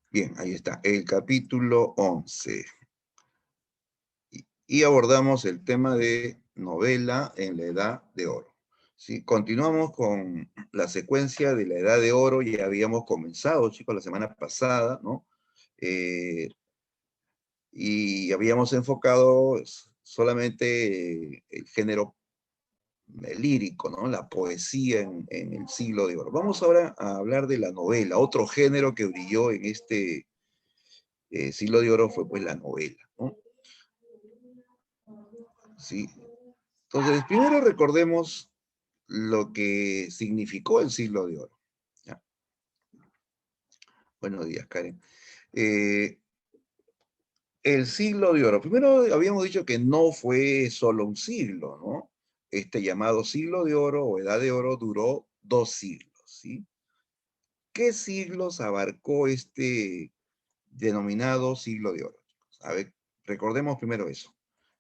Bien, ahí está, el capítulo 11. Y abordamos el tema de novela en la Edad de Oro. ¿Sí? Continuamos con la secuencia de la Edad de Oro, ya habíamos comenzado, chicos, la semana pasada, ¿no? Eh, y habíamos enfocado solamente el género lírico, ¿no? La poesía en el siglo de oro. Vamos ahora a hablar de la novela, otro género que brilló en este siglo de oro fue pues la novela, ¿no? Sí. Entonces, primero recordemos lo que significó el siglo de oro. ¿Ya? Buenos días, Karen. Eh, el siglo de oro. Primero habíamos dicho que no fue solo un siglo, ¿no? Este llamado siglo de oro o edad de oro duró 2 siglos, ¿sí? ¿Qué siglos abarcó este denominado siglo de oro? A ver, recordemos primero eso.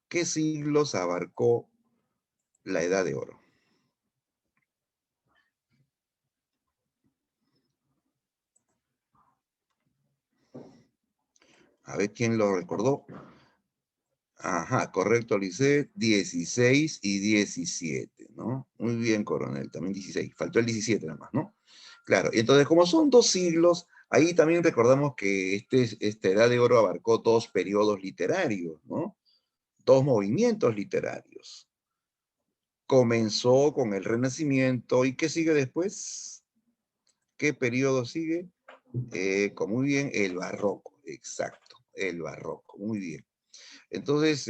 ¿Qué siglos abarcó la edad de oro? A ver quién lo recordó. Ajá, correcto, Lisset, 16 y 17, ¿no? Muy bien, coronel, también 16. Faltó el 17 nada más, ¿no? Claro, y entonces como son 2 siglos, ahí también recordamos que esta edad de oro abarcó 2 periodos literarios, ¿no? 2 movimientos literarios. Comenzó con el Renacimiento, ¿y qué sigue después? ¿Qué periodo sigue? Muy bien, el Barroco, exacto, el Barroco, muy bien. Entonces,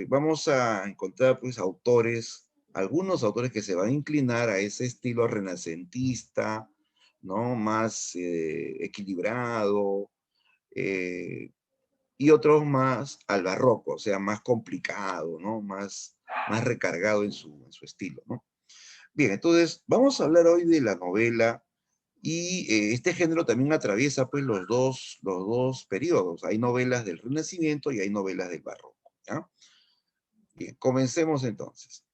vamos a encontrar pues autores, algunos autores que se van a inclinar a ese estilo renacentista, ¿no? Más equilibrado, eh, y otros más al barroco, o sea, más complicado, ¿no? Más recargado en su estilo, ¿no? Bien, entonces, vamos a hablar hoy de la novela y este género también atraviesa pues los dos periodos. Hay novelas del Renacimiento y hay novelas del Barroco, ¿ya? Bien, comencemos entonces.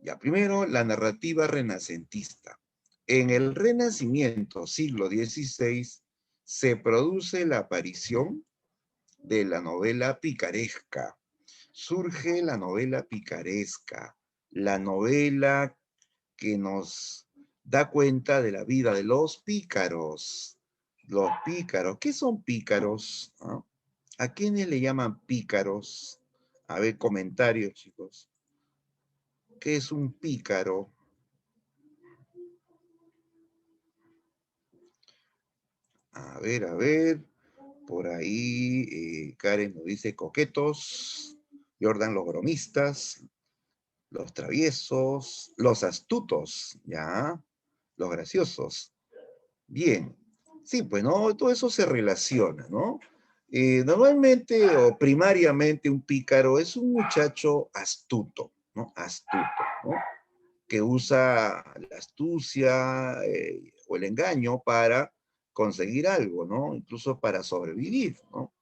Ya, primero, la narrativa renacentista. En el Renacimiento, siglo XVI, se produce la aparición de la novela picaresca. Surge la novela picaresca, la novela que nos da cuenta de la vida de los pícaros. Los pícaros, ¿qué son pícaros? ¿Ah? ¿A quiénes le llaman pícaros? A ver, comentarios, chicos. ¿Qué es un pícaro? A ver. Por ahí Karen nos dice coquetos, Jordan los bromistas, los traviesos, los astutos, ¿ya? Los graciosos. Bien. Sí, pues, ¿no? Todo eso se relaciona, ¿no? Normalmente o primariamente un pícaro es un muchacho astuto, ¿no? Astuto, ¿no? Que usa la astucia o el engaño para conseguir algo, ¿no? Incluso para sobrevivir, ¿no?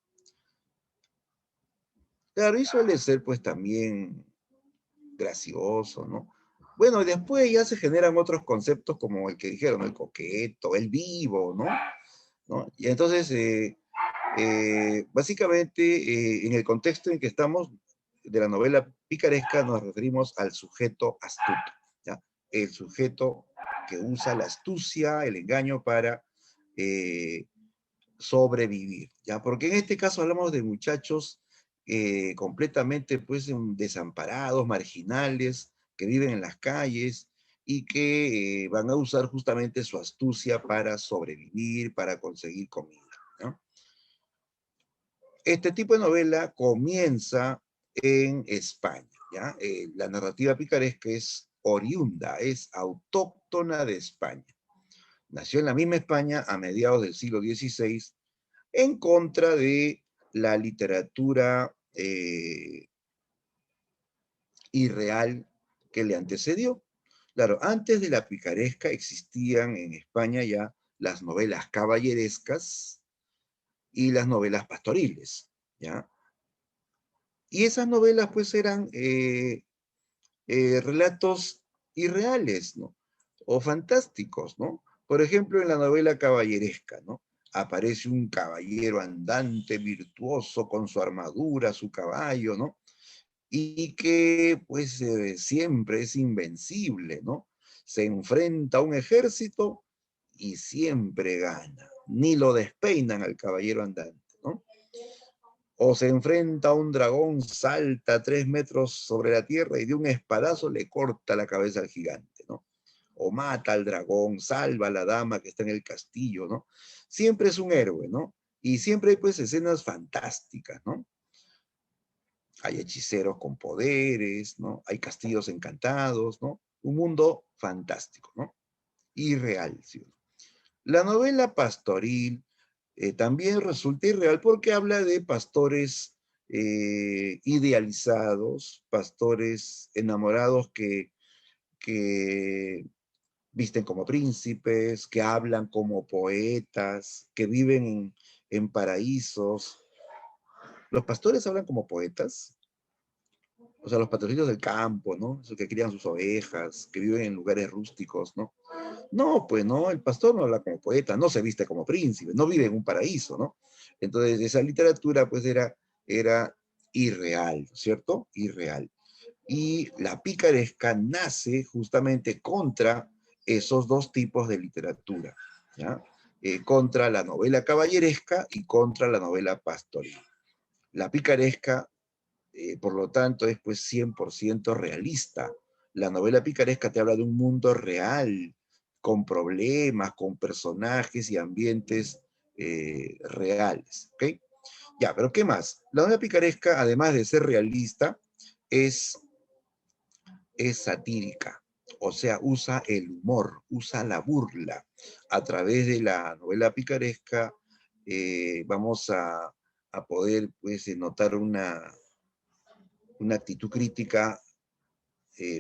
Claro, y suele ser pues también gracioso, ¿no? Bueno, y después ya se generan otros conceptos como el que dijeron, el coqueto, el vivo, ¿no? ¿No? Y entonces, básicamente, en el contexto en que estamos de la novela picaresca, nos referimos al sujeto astuto, ¿ya? El sujeto que usa la astucia, el engaño para eh, sobrevivir, ¿ya? Porque en este caso hablamos de muchachos completamente, pues, desamparados, marginales, que viven en las calles y que van a usar justamente su astucia para sobrevivir, para conseguir comida, ¿no? Este tipo de novela comienza en España, ¿ya? La narrativa picaresca es oriunda, es autóctona de España. Nació en la misma España a mediados del siglo XVI en contra de la literatura irreal que le antecedió. Claro, antes de la picaresca existían en España ya las novelas caballerescas y las novelas pastoriles, ¿ya? Y esas novelas pues eran relatos irreales, ¿no? O fantásticos, ¿no? Por ejemplo, en la novela caballeresca, ¿no? aparece un caballero andante virtuoso con su armadura, su caballo, ¿no? Y que pues siempre es invencible, ¿no? Se enfrenta a un ejército y siempre gana. Ni lo despeinan al caballero andante, ¿no? O se enfrenta a un dragón, salta 3 metros sobre la tierra y de un espadazo le corta la cabeza al gigante, ¿no? O mata al dragón, salva a la dama que está en el castillo, ¿no? Siempre es un héroe, ¿no? Y siempre hay pues escenas fantásticas, ¿no? Hay hechiceros con poderes, ¿no? Hay castillos encantados, ¿no? Un mundo fantástico, ¿no? Irreal, ¿sí? La novela pastoril también resulta irreal porque habla de pastores idealizados, pastores enamorados que visten como príncipes, que hablan como poetas, que viven en paraísos. ¿Los pastores hablan como poetas? O sea, los pastorcitos del campo, ¿no? Esos que crían sus ovejas, que viven en lugares rústicos, ¿no? No, pues no, el pastor no habla como poeta, no se viste como príncipe, no vive en un paraíso, ¿no? Entonces, esa literatura, pues, era irreal, ¿cierto? Irreal. Y la picaresca nace justamente contra esos dos tipos de literatura, ¿ya? Contra la novela caballeresca y contra la novela pastoril. La picaresca por lo tanto, es pues 100% realista. La novela picaresca te habla de un mundo real, con problemas, con personajes y ambientes reales. ¿Ok? Ya, pero ¿qué más? La novela picaresca, además de ser realista, es, es satírica. O sea, usa el humor, usa la burla. A través de la novela picaresca vamos a poder pues, notar una actitud crítica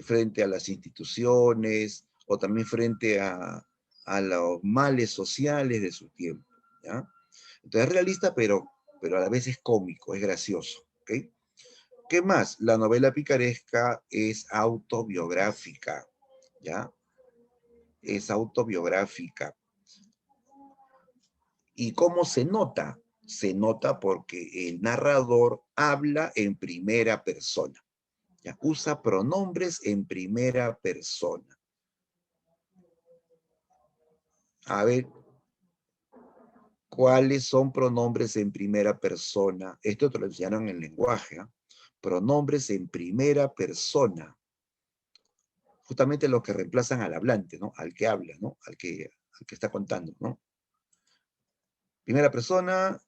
frente a las instituciones o también frente a los males sociales de su tiempo, ¿ya? Entonces es realista, pero a la vez es cómico, es gracioso, ¿ok? ¿Qué más? La novela picaresca es autobiográfica, ¿ya? Es autobiográfica. ¿Y cómo se nota? Se nota porque el narrador habla en primera persona, ¿ya? Usa pronombres en primera persona. A ver, ¿cuáles son pronombres en primera persona? Esto te lo enseñaron en el lenguaje, ¿eh? Pronombres en primera persona. Justamente los que reemplazan al hablante, ¿no? Al que habla, ¿no? Al que está contando, ¿no? Primera persona,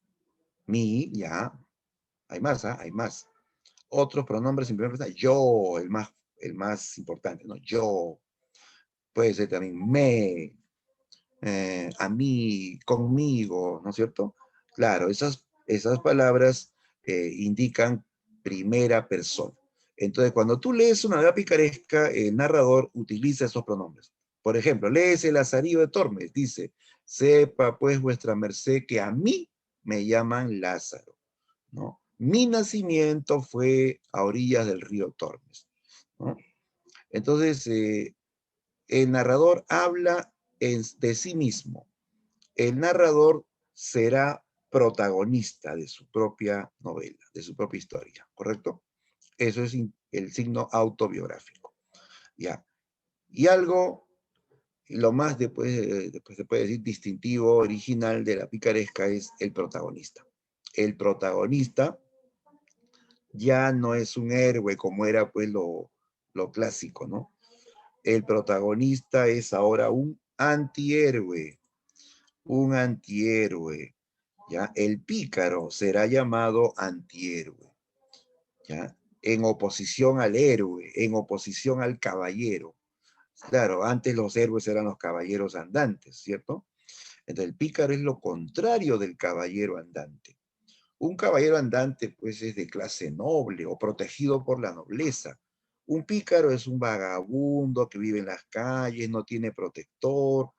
mi, ya. Hay más, ¿ah? Hay más. Otros pronombres en primera persona, yo, el más importante, ¿no? Yo. Puede ser también me, a mí, conmigo, ¿no es cierto? Claro, esas palabras indican primera persona. Entonces, cuando tú lees una novela picaresca, el narrador utiliza esos pronombres. Por ejemplo, lees el Lazarillo de Tormes, dice, sepa pues vuestra merced que a mí me llaman Lázaro, ¿no? Mi nacimiento fue a orillas del río Tormes, ¿no? Entonces, el narrador habla de sí mismo. El narrador será protagonista de su propia novela, de su propia historia, ¿correcto? Eso es el signo autobiográfico, ¿ya? Y algo, lo más después se puede decir distintivo, original de la picaresca es el protagonista. El protagonista ya no es un héroe como era pues lo clásico, ¿no? El protagonista es ahora un antihéroe, ¿ya? El pícaro será llamado antihéroe, ¿ya? En oposición al héroe, en oposición al caballero. Claro, antes los héroes eran los caballeros andantes, ¿cierto? Entonces el pícaro es lo contrario del caballero andante. Un caballero andante, pues, es de clase noble o protegido por la nobleza. Un pícaro es un vagabundo que vive en las calles, no tiene protector,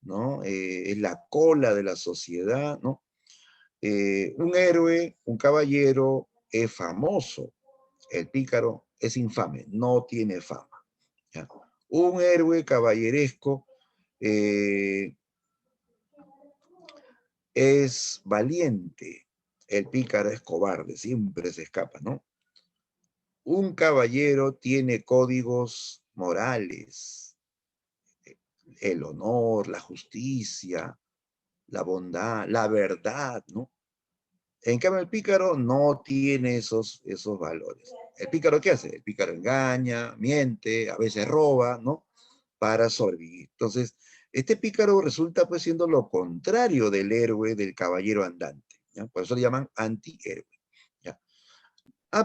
¿no? Es la cola de la sociedad, ¿no? Un héroe, un caballero es famoso. El pícaro es infame, no tiene fama, ¿ya? Un héroe caballeresco eh, es valiente, el pícaro es cobarde, siempre se escapa, ¿no? Un caballero tiene códigos morales, el honor, la justicia, la bondad, la verdad, ¿no? En cambio, el pícaro no tiene esos valores. ¿El pícaro qué hace? El pícaro engaña, miente, a veces roba, ¿no? Para sobrevivir. Entonces, este pícaro resulta pues siendo lo contrario del héroe, del caballero andante, ¿ya? Por eso le llaman antihéroe, ¿ya?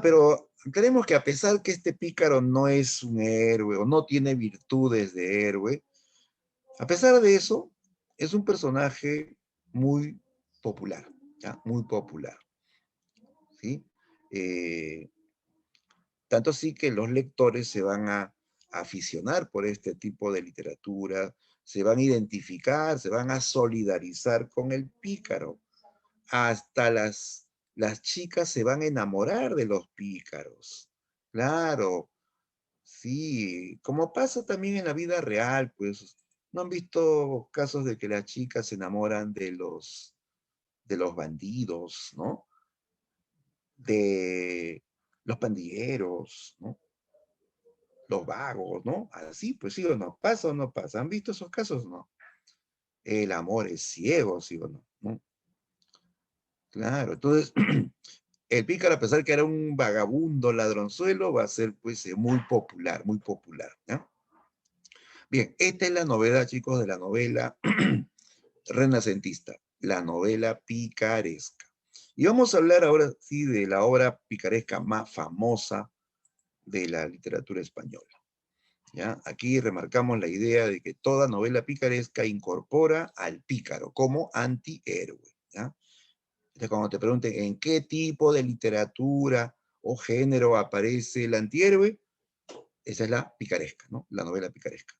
Pero creemos que a pesar que este pícaro no es un héroe o no tiene virtudes de héroe, a pesar de eso, es un personaje muy popular, ¿ya? Muy popular, ¿sí? Eh, Tanto así que los lectores se van a aficionar por este tipo de literatura, se van a identificar, se van a solidarizar con el pícaro. Hasta las chicas se van a enamorar de los pícaros. Claro, sí, como pasa también en la vida real, pues, ¿no han visto casos de que las chicas se enamoran de los bandidos, ¿no? De los pandilleros, ¿no? Los vagos, ¿no? Así, pues sí o no, ¿pasa o no pasa? ¿Han visto esos casos? No. El amor es ciego, sí o no, ¿no? Claro, entonces, el pícaro, a pesar que era un vagabundo ladronzuelo, va a ser, pues, muy popular, ¿no? Bien, esta es la novedad, chicos, de la novela renacentista, la novela picaresca. Y vamos a hablar ahora, sí, de la obra picaresca más famosa de la literatura española. ¿Ya? Aquí remarcamos la idea de que toda novela picaresca incorpora al pícaro como antihéroe. ¿Ya? Entonces, cuando te pregunten en qué tipo de literatura o género aparece el antihéroe, esa es la picaresca, ¿no? La novela picaresca.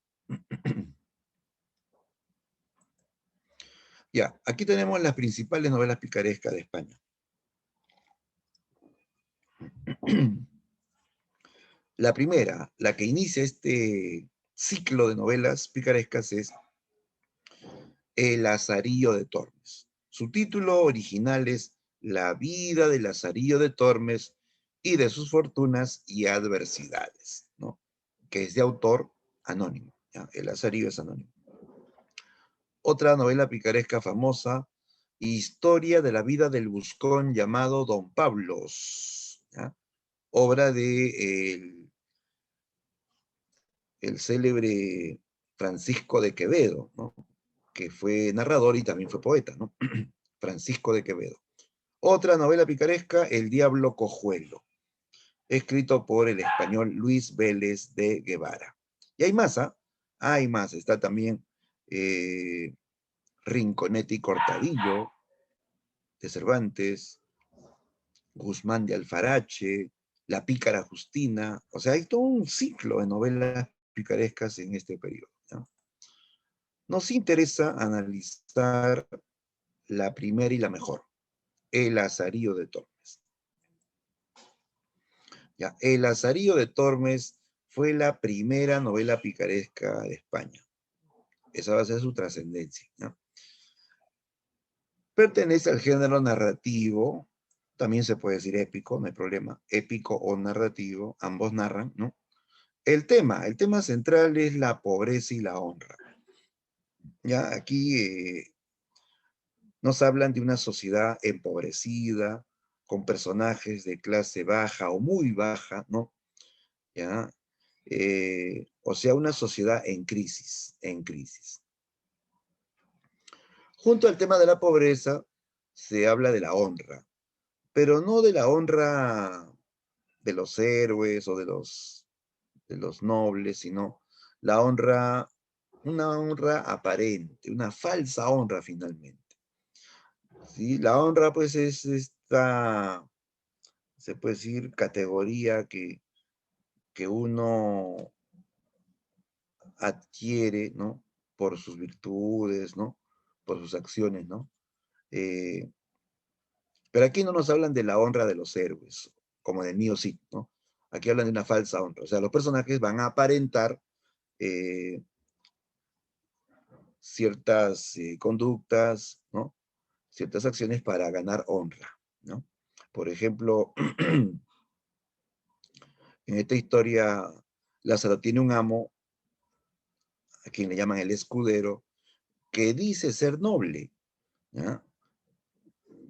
Ya, aquí tenemos las principales novelas picarescas de España. La primera, la que inicia este ciclo de novelas picarescas es El Lazarillo de Tormes. Su título original es La vida de Lazarillo de Tormes y de sus fortunas y adversidades, ¿no? Que es de autor anónimo, ¿ya? El Lazarillo es anónimo. Otra novela picaresca famosa, Historia de la vida del buscón llamado Don Pablos, ¿ya? Obra de el célebre Francisco de Quevedo, ¿no? Que fue narrador y también fue poeta, ¿no? Francisco de Quevedo. Otra novela picaresca, El Diablo Cojuelo, escrito por el español Luis Vélez de Guevara. Y hay más, ¿ah? Hay más, está también Rinconete y Cortadillo, de Cervantes, Guzmán de Alfarache, La Pícara Justina, o sea, hay todo un ciclo de novelas picarescas en este periodo, ¿no? Nos interesa analizar la primera y la mejor, El Lazarillo de Tormes. ¿Ya? El Lazarillo de Tormes fue la primera novela picaresca de España. Esa va a ser su trascendencia, ¿no? Pertenece al género narrativo, también se puede decir épico, no hay problema, épico o narrativo, ambos narran, ¿no? El tema central es la pobreza y la honra. Ya aquí nos hablan de una sociedad empobrecida, con personajes de clase baja o muy baja, ¿no? ¿Ya? O sea, una sociedad en crisis, en crisis. Junto al tema de la pobreza, se habla de la honra, pero no de la honra de los héroes o de los nobles, sino la honra, una honra aparente, una falsa honra finalmente. ¿Sí? La honra, pues, es esta, se puede decir, categoría que uno adquiere, ¿no? Por sus virtudes, ¿no? Por sus acciones, ¿no? Eh, pero aquí no nos hablan de la honra de los héroes, como del mío sí, ¿no? Aquí hablan de una falsa honra. O sea, los personajes van a aparentar ciertas conductas, ¿no? ciertas acciones para ganar honra, ¿no? Por ejemplo, en esta historia, Lázaro tiene un amo, a quien le llaman el escudero, que dice ser noble, ¿ya?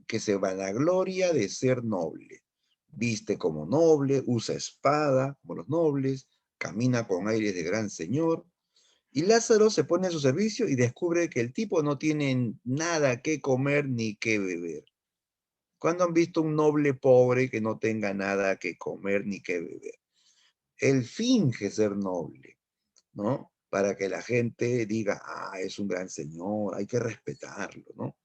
Que se vanagloria de ser noble. Viste como noble, usa espada como los nobles, camina con aires de gran señor. Y Lázaro se pone a su servicio y descubre que el tipo no tiene nada que comer ni que beber. ¿Cuándo han visto un noble pobre que no tenga nada que comer ni que beber? Él finge ser noble, ¿no? Para que la gente diga, ah, es un gran señor, hay que respetarlo, ¿no?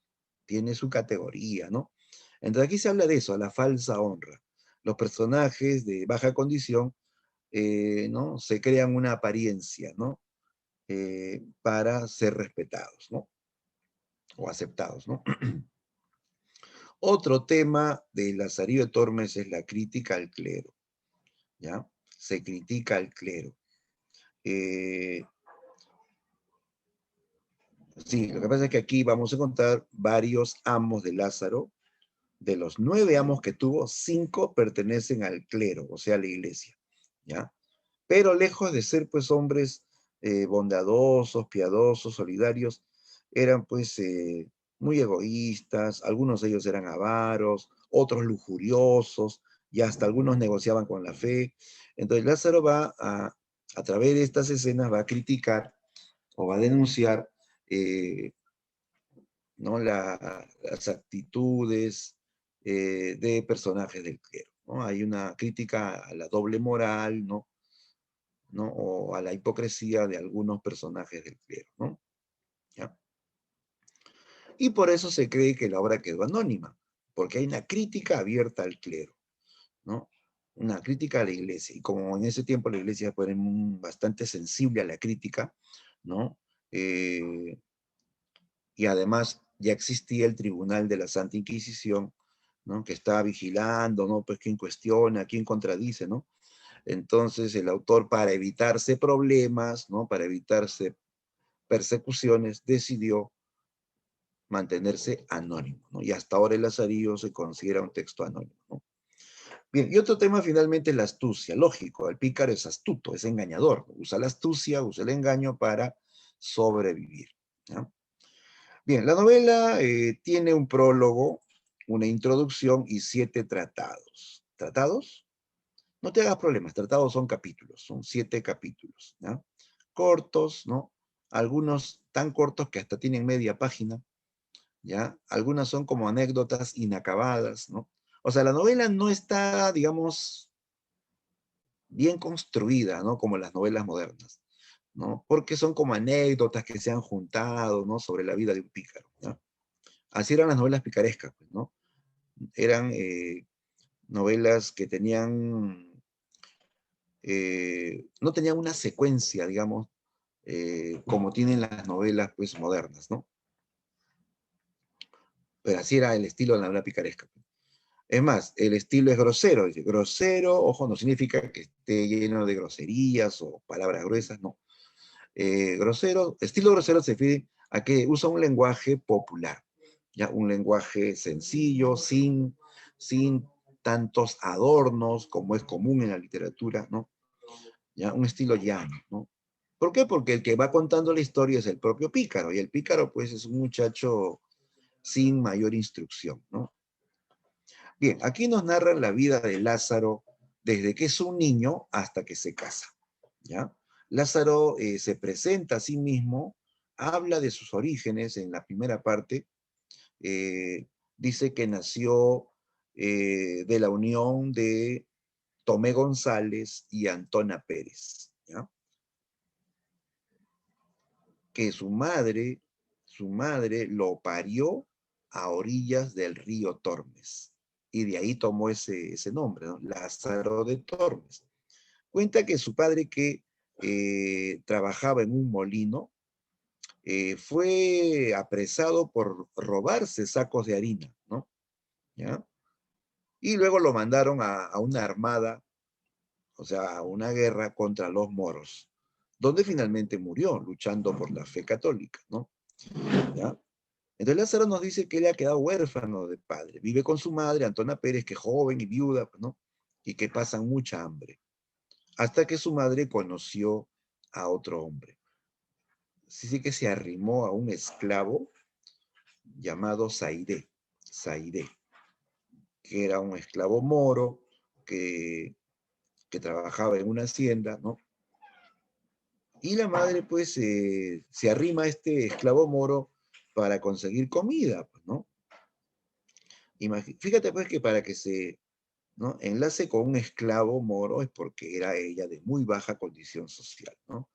Tiene su categoría, ¿no? Entonces aquí se habla de eso, la falsa honra. Los personajes de baja condición, ¿no? Se crean una apariencia, ¿no? Para ser respetados, ¿no? O aceptados, ¿no? Otro tema de Lazarillo de Tormes es la crítica al clero, ¿ya? Se critica al clero. Eh, sí, lo que pasa es que aquí vamos a contar varios amos de Lázaro. De los 9 amos que tuvo, 5 pertenecen al clero, o sea, a la iglesia, ¿ya? Pero lejos de ser, pues, hombres bondadosos, piadosos, solidarios, eran, pues, muy egoístas, algunos de ellos eran avaros, otros lujuriosos, y hasta algunos negociaban con la fe. Entonces Lázaro a través de estas escenas, va a criticar o va a denunciar, ¿no? Las actitudes de personajes del clero, ¿no? Hay una crítica a la doble moral, ¿no? ¿No? O a la hipocresía de algunos personajes del clero, ¿no? ¿Ya? Y por eso se cree que la obra quedó anónima, porque hay una crítica abierta al clero, ¿no? Una crítica a la iglesia. Y como en ese tiempo la iglesia fue bastante sensible a la crítica, ¿no? Y además ya existía el Tribunal de la Santa Inquisición, ¿no? Que estaba vigilando, ¿no? Pues quién cuestiona, quién contradice, ¿no? Entonces el autor, para evitarse problemas, ¿no? Para evitarse persecuciones, decidió mantenerse anónimo, ¿no? Y hasta ahora el Lazarillo se considera un texto anónimo, ¿no? Bien, y otro tema finalmente es la astucia. Lógico, el pícaro es astuto, es engañador, usa la astucia, usa el engaño para sobrevivir, ¿no? Bien, la novela tiene un prólogo, una introducción y 7 tratados. ¿Tratados? No te hagas problemas, tratados son capítulos, son 7 capítulos, ¿no? Cortos, ¿no? Algunos tan cortos que hasta tienen media página, ¿ya? Algunas son como anécdotas inacabadas, ¿no? O sea, la novela no está, digamos, bien construida, ¿no? Como las novelas modernas, ¿no? Porque son como anécdotas que se han juntado, ¿no? Sobre la vida de un pícaro, ¿no? Así eran las novelas picarescas, pues, ¿no? Eran novelas que no tenían una secuencia, digamos, como tienen las novelas, pues, modernas, ¿no? Pero así era el estilo de la novela picaresca. Es más, el estilo es grosero. Dice, grosero, ojo, no significa que esté lleno de groserías o palabras gruesas, no. Grosero, estilo grosero se refiere a que usa un lenguaje popular, ya un lenguaje sencillo, sin tantos adornos como es común en la literatura, ¿no? Ya un estilo llano, ¿no? ¿Por qué? Porque el que va contando la historia es el propio pícaro, y el pícaro pues es un muchacho sin mayor instrucción, ¿no? Bien, aquí nos narran la vida de Lázaro desde que es un niño hasta que se casa, ¿ya? Lázaro se presenta a sí mismo, habla de sus orígenes en la primera parte, dice que nació de la unión de Tomé González y Antona Pérez, ¿ya? Que su madre lo parió a orillas del río Tormes. Y de ahí tomó ese nombre, ¿no? Lázaro de Tormes. Cuenta que su padre, que trabajaba en un molino, fue apresado por robarse sacos de harina, ¿no? ¿Ya? Y luego lo mandaron a una armada, o sea, a una guerra contra los moros, donde finalmente murió luchando por la fe católica, ¿no? ¿Ya? Entonces Lázaro nos dice que él ha quedado huérfano de padre. Vive con su madre, Antona Pérez, que es joven y viuda, pues, ¿no? Y que pasan mucha hambre. Hasta que su madre conoció a otro hombre. Sí que se arrimó a un esclavo llamado Zaide, Zaide, que era un esclavo moro que, que trabajaba en una hacienda, ¿no? Y la madre, pues, se arrima a este esclavo moro para conseguir comida, pues, ¿no? Fíjate, pues, que para que se, ¿no?, enlace con un esclavo moro es porque era ella de muy baja condición social, ¿no?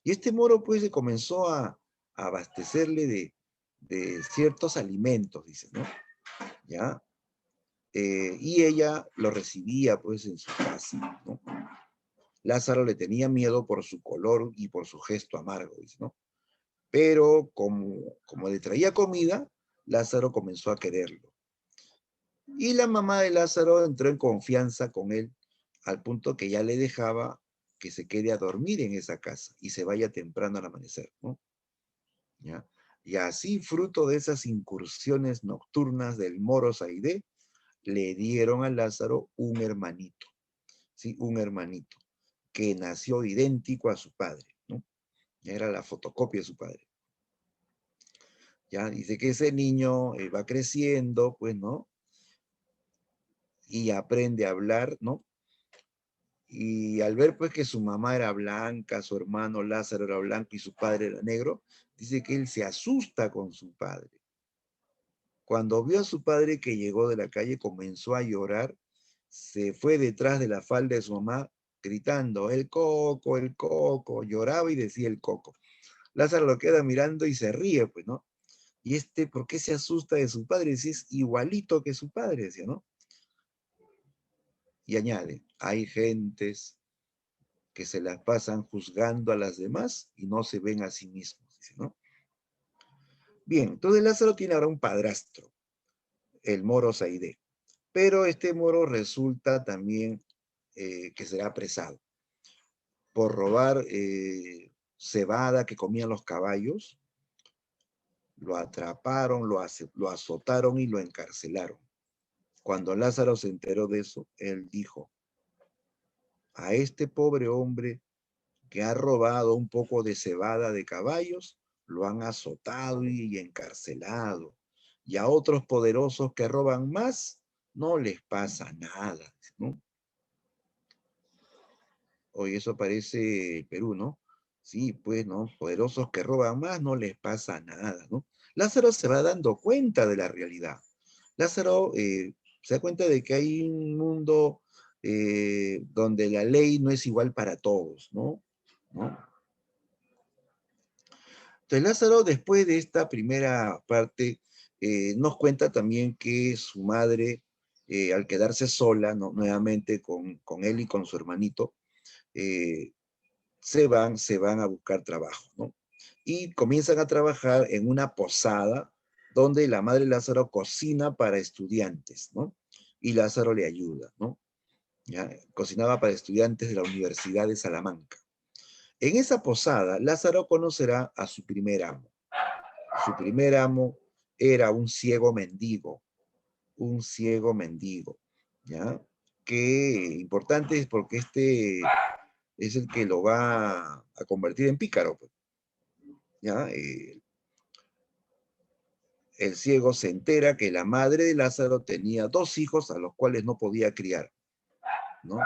Y este moro, pues, se comenzó a abastecerle de ciertos alimentos, dice, ¿no? ¿Ya? Y ella lo recibía, pues, en su casa, ¿no? Lázaro le tenía miedo por su color y por su gesto amargo, dice, ¿no? Pero como le traía comida, Lázaro comenzó a quererlo. Y la mamá de Lázaro entró en confianza con él, al punto que ya le dejaba que se quede a dormir en esa casa y se vaya temprano al amanecer, ¿no? ¿Ya? Y así, fruto de esas incursiones nocturnas del moro Saidé, le dieron a Lázaro un hermanito, ¿sí? Un hermanito, que nació idéntico a su padre, ¿no? Era la fotocopia de su padre. Ya dice que ese niño va creciendo, pues, ¿no? Y aprende a hablar, ¿no? Y al ver, pues, que su mamá era blanca, su hermano Lázaro era blanco y su padre era negro, dice que él se asusta con su padre. Cuando vio a su padre que llegó de la calle, comenzó a llorar, se fue detrás de la falda de su mamá, gritando, el coco, lloraba y decía el coco. Lázaro lo queda mirando y se ríe, pues, ¿no? Y ¿por qué se asusta de su padre? Si es igualito que su padre, decía, ¿no? Y añade, hay gentes que se las pasan juzgando a las demás y no se ven a sí mismos, dice, ¿no? Bien, entonces Lázaro tiene ahora un padrastro, el moro Saidé, pero este moro resulta también que será apresado por robar cebada que comían los caballos, lo atraparon, lo azotaron y lo encarcelaron. Cuando Lázaro se enteró de eso, él dijo, a este pobre hombre que ha robado un poco de cebada de caballos, lo han azotado y encarcelado. Y a otros poderosos que roban más, no les pasa nada, ¿no? Oye, eso parece Perú, ¿no? Sí, pues, ¿no? Poderosos que roban más, no les pasa nada, ¿no? Lázaro se va dando cuenta de la realidad. Lázaro se da cuenta de que hay un mundo donde la ley no es igual para todos, ¿no? ¿No? Entonces Lázaro, después de esta primera parte, nos cuenta también que su madre, al quedarse sola, ¿no?, nuevamente con él y con su hermanito, eh, se van a buscar trabajo, ¿no? Y comienzan a trabajar en una posada donde la madre de Lázaro cocina para estudiantes, ¿no? Y Lázaro le ayuda, ¿no? ¿Ya? Cocinaba para estudiantes de la Universidad de Salamanca. En esa posada, Lázaro conocerá a su primer amo. Su primer amo era un ciego mendigo, ¿ya? Que importante es porque este es el que lo va a convertir en pícaro, pues, ¿ya? El ciego se entera que la madre de Lázaro tenía dos hijos a los cuales no podía criar, ¿no?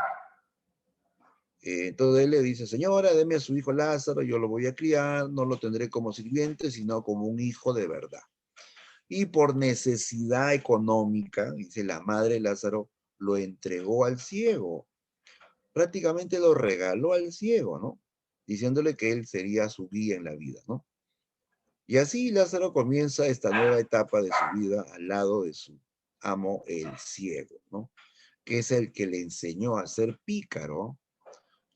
Entonces él le dice, señora, deme a su hijo Lázaro, yo lo voy a criar, no lo tendré como sirviente, sino como un hijo de verdad. Y por necesidad económica, dice la madre de Lázaro, lo entregó al ciego. Prácticamente lo regaló al ciego, ¿no? Diciéndole que él sería su guía en la vida, ¿no? Y así Lázaro comienza esta nueva etapa de su vida al lado de su amo el ciego, ¿no? Que es el que le enseñó a ser pícaro.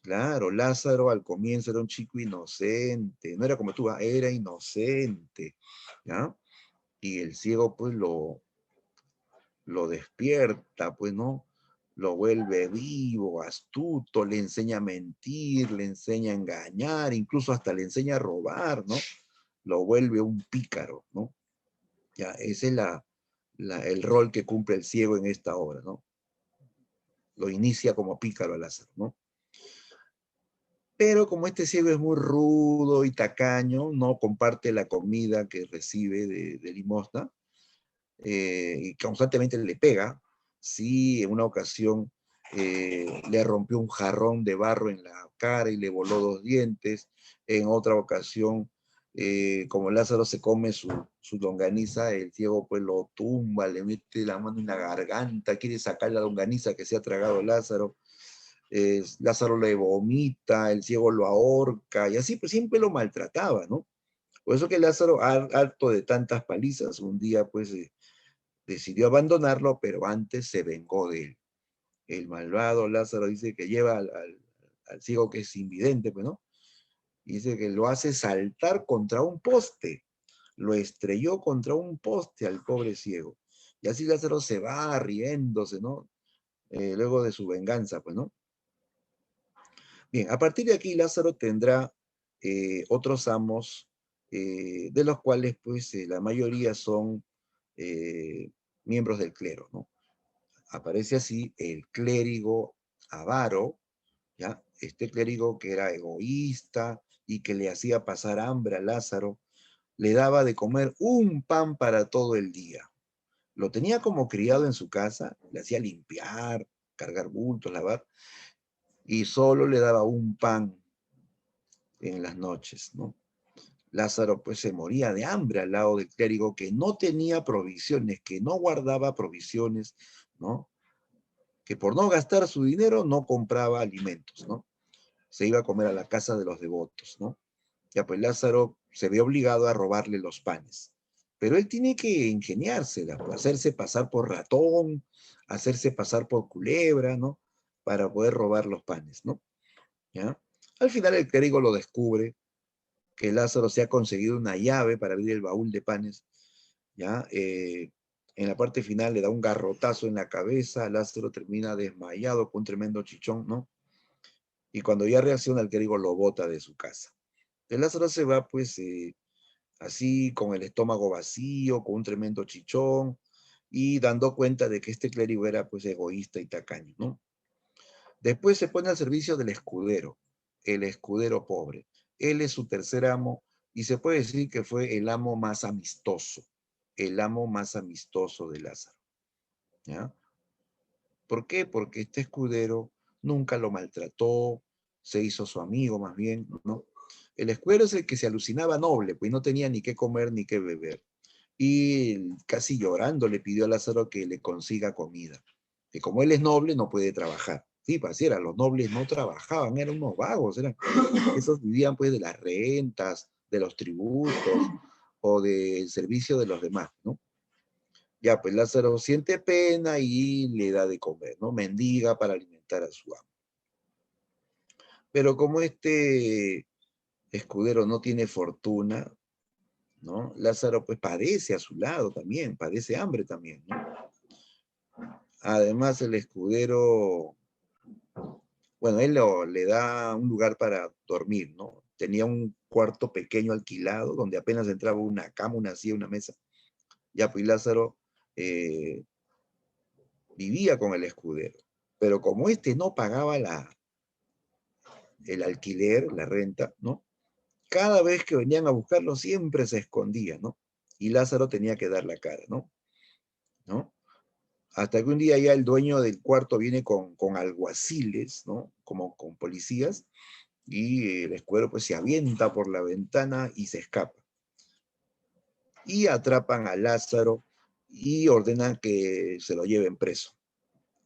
Claro, Lázaro al comienzo era un chico inocente, no era como tú, era inocente, ¿ya? Y el ciego pues lo despierta, pues, ¿no? Lo vuelve vivo, astuto, le enseña a mentir, le enseña a engañar, incluso hasta le enseña a robar, ¿no? Lo vuelve un pícaro, ¿no? Ya, ese es el rol que cumple el ciego en esta obra, ¿no? Lo inicia como pícaro a Lázaro, ¿no? Pero como este ciego es muy rudo y tacaño, no comparte la comida que recibe de limosna, y constantemente le pega. Sí, en una ocasión le rompió un jarrón de barro en la cara y le voló 2 dientes. En otra ocasión, como Lázaro se come su longaniza, el ciego pues lo tumba, le mete la mano en la garganta, quiere sacar la longaniza que se ha tragado Lázaro. Lázaro le vomita, el ciego lo ahorca, y así pues siempre lo maltrataba, ¿no? Por eso que Lázaro, harto de tantas palizas, un día pues decidió abandonarlo, pero antes se vengó de él. El malvado Lázaro dice que lleva al ciego que es invidente, pues, ¿no? Y dice que lo hace saltar contra un poste. Lo estrelló contra un poste al pobre ciego. Y así Lázaro se va riéndose, ¿no? Luego de su venganza, pues, ¿no? Bien, a partir de aquí Lázaro tendrá otros amos, de los cuales, pues, la mayoría son miembros del clero, ¿no? Aparece así el clérigo avaro, ¿ya? Este clérigo que era egoísta y que le hacía pasar hambre a Lázaro, le daba de comer un pan para todo el día. Lo tenía como criado en su casa, le hacía limpiar, cargar bultos, lavar, y solo le daba un pan en las noches, ¿no? Lázaro pues se moría de hambre al lado del clérigo que no tenía provisiones, que no guardaba provisiones, ¿no? Que por no gastar su dinero no compraba alimentos, ¿no? Se iba a comer a la casa de los devotos, ¿no? Ya pues Lázaro se ve obligado a robarle los panes. Pero él tiene que ingeniársela, hacerse pasar por ratón, hacerse pasar por culebra, ¿no? Para poder robar los panes, ¿no? ¿Ya? Al final el clérigo lo descubre, que Lázaro se ha conseguido una llave para abrir el baúl de panes, ¿ya? En la parte final le da un garrotazo en la cabeza, Lázaro termina desmayado con un tremendo chichón, ¿no? Y cuando ya reacciona, el clérigo lo bota de su casa. El Lázaro se va, pues, así, con el estómago vacío, con un tremendo chichón, y dando cuenta de que este clérigo era, pues, egoísta y tacaño, ¿no? Después se pone al servicio del escudero, el escudero pobre. Él es su tercer amo, y se puede decir que fue el amo más amistoso de Lázaro, ¿ya? ¿Por qué? Porque este escudero nunca lo maltrató, se hizo su amigo más bien, ¿no? El escudero es el que se alucinaba noble, pues no tenía ni qué comer ni qué beber. Y casi llorando le pidió a Lázaro que le consiga comida. Que como él es noble, no puede trabajar. Sí, pues así era, los nobles no trabajaban, eran unos vagos, esos vivían pues de las rentas, de los tributos o del servicio de los demás, ¿no? Ya, pues Lázaro siente pena y le da de comer, ¿no? Mendiga para alimentar a su amo. Pero como este escudero no tiene fortuna, ¿no? Lázaro pues padece a su lado también, padece hambre también, ¿no? Además el escudero, bueno, le da un lugar para dormir, ¿no? Tenía un cuarto pequeño alquilado donde apenas entraba una cama, una silla, una mesa. Ya, pues Lázaro eh, vivía con el escudero. Pero como este no pagaba el alquiler, la renta, ¿no? Cada vez que venían a buscarlo siempre se escondía, ¿no? Y Lázaro tenía que dar la cara, ¿no? ¿No? Hasta que un día ya el dueño del cuarto viene con alguaciles, ¿no? Como con policías, y el escudero pues se avienta por la ventana y se escapa. Y atrapan a Lázaro y ordenan que se lo lleven preso.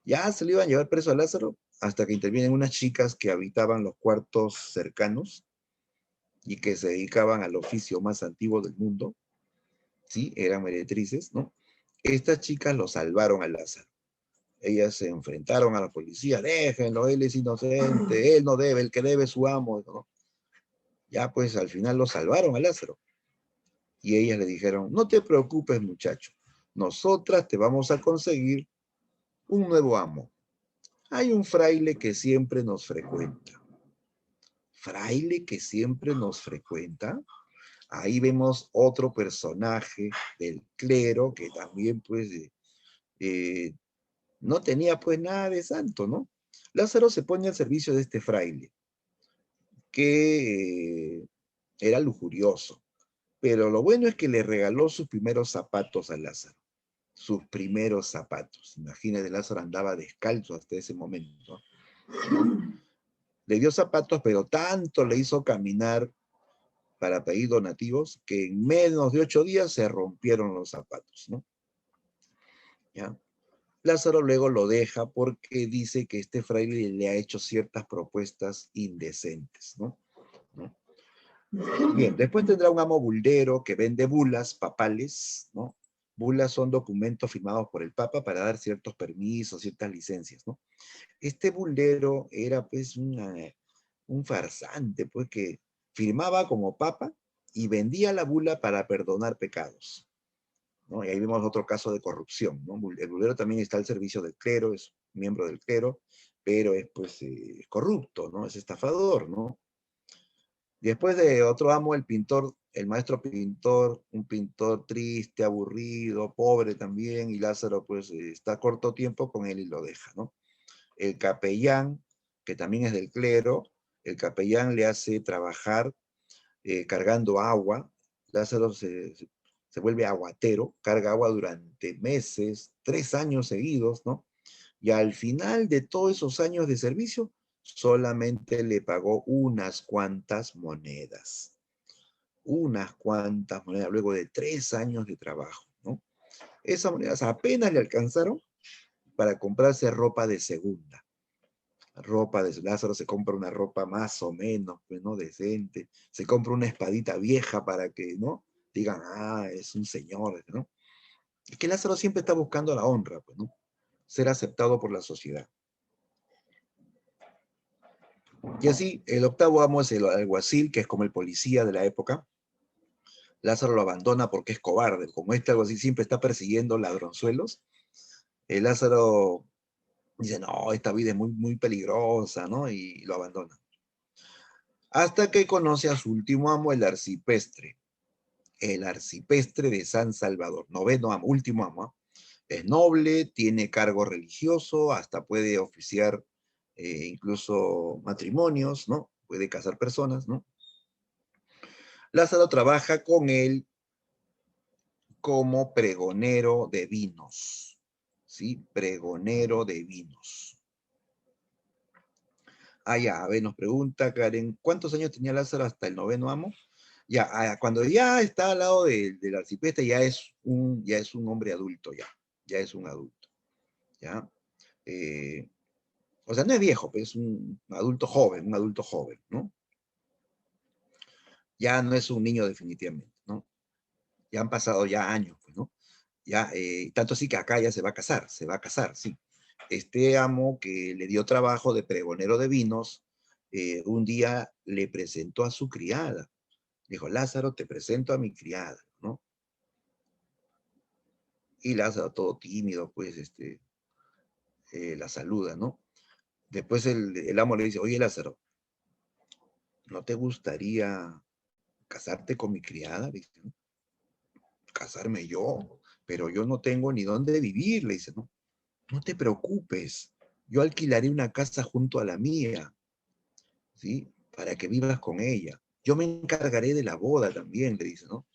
Ya se lo iban a llevar preso a Lázaro hasta que intervienen unas chicas que habitaban los cuartos cercanos y que se dedicaban al oficio más antiguo del mundo, ¿sí? Eran meretrices, ¿no? Estas chicas lo salvaron a Lázaro. Ellas se enfrentaron a la policía, déjenlo, él es inocente, él no debe, el que debe es su amo, ¿no? Ya pues al final lo salvaron a Lázaro. Y ellas le dijeron, no te preocupes muchacho, nosotras te vamos a conseguir un nuevo amo. Hay un fraile que siempre nos frecuenta. ¿Fraile que siempre nos frecuenta? Ahí vemos otro personaje del clero que también, pues, no tenía, pues, nada de santo, ¿no? Lázaro se pone al servicio de este fraile, que era lujurioso. Pero lo bueno es que le regaló sus primeros zapatos a Lázaro. Sus primeros zapatos. Imagínate, Lázaro andaba descalzo hasta ese momento, ¿no? Le dio zapatos, pero tanto le hizo caminar para pedir donativos que en menos de 8 días se rompieron los zapatos, ¿no? ¿Ya? Lázaro luego lo deja porque dice que este fraile le ha hecho ciertas propuestas indecentes, ¿no? ¿No? Bien, después tendrá un amo buldero que vende bulas papales, ¿no? Bulas son documentos firmados por el Papa para dar ciertos permisos, ciertas licencias, ¿no? Este buldero era pues un farsante, pues que firmaba como Papa y vendía la bula para perdonar pecados, ¿no? Y ahí vemos otro caso de corrupción, ¿no? El buldero también está al servicio del clero, es miembro del clero, pero es pues corrupto, ¿no? Es estafador, ¿no? Después de otro amo, el pintor, el maestro pintor, un pintor triste, aburrido, pobre también, y Lázaro pues está corto tiempo con él y lo deja, ¿no? El capellán, que también es del clero, el capellán le hace trabajar cargando agua. Lázaro se vuelve aguatero, carga agua durante meses, 3 años seguidos, ¿no? Y al final de todos esos años de servicio, solamente le pagó unas cuantas monedas. Unas cuantas monedas, luego de 3 años de trabajo, ¿no? Esas monedas apenas le alcanzaron para comprarse ropa de segunda. Ropa de Lázaro se compra una ropa más o menos, pues, ¿no? Decente. Se compra una espadita vieja para que, ¿no? Digan, ah, es un señor, ¿no? Es que Lázaro siempre está buscando la honra, pues, ¿no? Ser aceptado por la sociedad. Y así, el octavo amo es el alguacil, que es como el policía de la época. Lázaro lo abandona porque es cobarde. Como este alguacil siempre está persiguiendo ladronzuelos, Lázaro dice, no, esta vida es muy, muy peligrosa, ¿no? Y lo abandona. Hasta que conoce a su último amo, el arcipestre. El arcipestre de San Salvador. Noveno amo, último amo. Es noble, tiene cargo religioso, hasta puede oficiar incluso matrimonios, ¿no? Puede casar personas, ¿no? Lázaro trabaja con él como pregonero de vinos, ¿sí? Pregonero de vinos. Ah, ya, a ver, nos pregunta Karen, ¿cuántos años tenía Lázaro hasta el noveno amo? Ya, cuando ya está al lado del arcipreste, ya es un hombre adulto, ya es un adulto, ¿ya? O sea, no es viejo, pero es un adulto joven, ¿no? Ya no es un niño definitivamente, ¿no? Ya han pasado ya años, pues, ¿no? Ya, tanto así que acá ya se va a casar, sí. Este amo que le dio trabajo de pregonero de vinos, un día le presentó a su criada. Dijo, Lázaro, te presento a mi criada, ¿no? Y Lázaro, todo tímido, pues, la saluda, ¿no? Después el amo le dice, oye, Lázaro, ¿no te gustaría casarte con mi criada? Le dice, ¿no? Casarme yo, pero yo no tengo ni dónde vivir, le dice, ¿no? No te preocupes, yo alquilaré una casa junto a la mía, ¿sí? Para que vivas con ella. Yo me encargaré de la boda también, le dice, ¿no?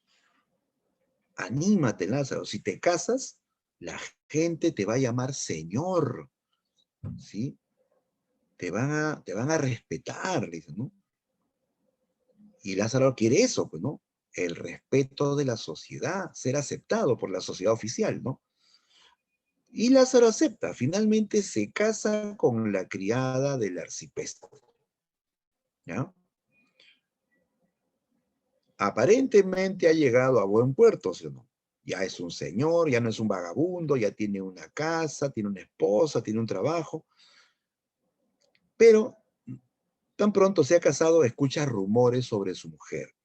Anímate, Lázaro, si te casas, la gente te va a llamar señor, ¿sí? Te van a respetar, le dice, ¿no? Y Lázaro quiere eso, pues, ¿no? El respeto de la sociedad, ser aceptado por la sociedad oficial, ¿no? Y Lázaro acepta, finalmente se casa con la criada del arcipreste, ¿ya? Aparentemente ha llegado a buen puerto, ¿sí o no? Ya es un señor, ya no es un vagabundo, ya tiene una casa, tiene una esposa, tiene un trabajo, pero tan pronto se ha casado, escucha rumores sobre su mujer,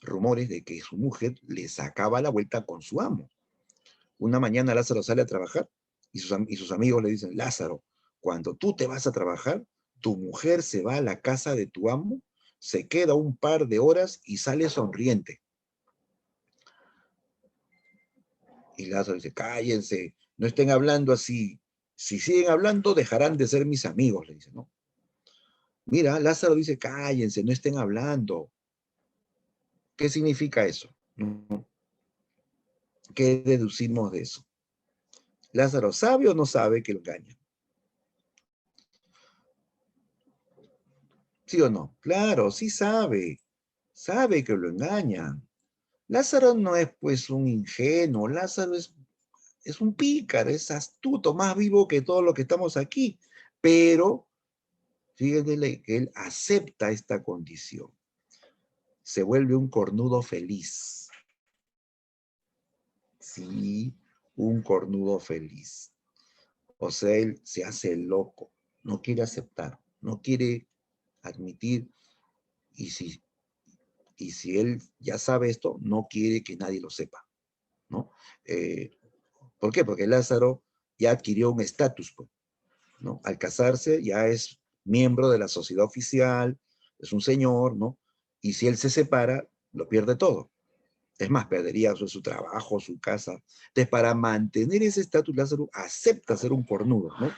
rumores de que su mujer le sacaba la vuelta con su amo. Una mañana Lázaro sale a trabajar y sus amigos le dicen, Lázaro, cuando tú te vas a trabajar, tu mujer se va a la casa de tu amo, se queda un par de horas y sale sonriente. Y Lázaro dice, cállense, no estén hablando así. Si siguen hablando, dejarán de ser mis amigos, le dice, ¿no? Mira, Lázaro dice, cállense, no estén hablando. ¿Qué significa eso? ¿Qué deducimos de eso? ¿Lázaro sabe o no sabe que lo engañan? ¿Sí o no? Claro, sí sabe. Sabe que lo engañan. Lázaro no es pues un ingenuo, Lázaro es un pícaro, es astuto, más vivo que todos los que estamos aquí. Pero fíjense que él acepta esta condición. Se vuelve un cornudo feliz. Sí, un cornudo feliz. O sea, él se hace loco, no quiere aceptar, no quiere admitir, y si, y si él ya sabe esto, no quiere que nadie lo sepa, ¿no? ¿Por qué? Porque Lázaro ya adquirió un estatus, pues, ¿no? Al casarse ya es miembro de la sociedad oficial, es un señor, ¿no? Y si él se separa, lo pierde todo. Es más, perdería su trabajo, su casa. Entonces, para mantener ese estatus, Lázaro acepta ser un cornudo, ¿no?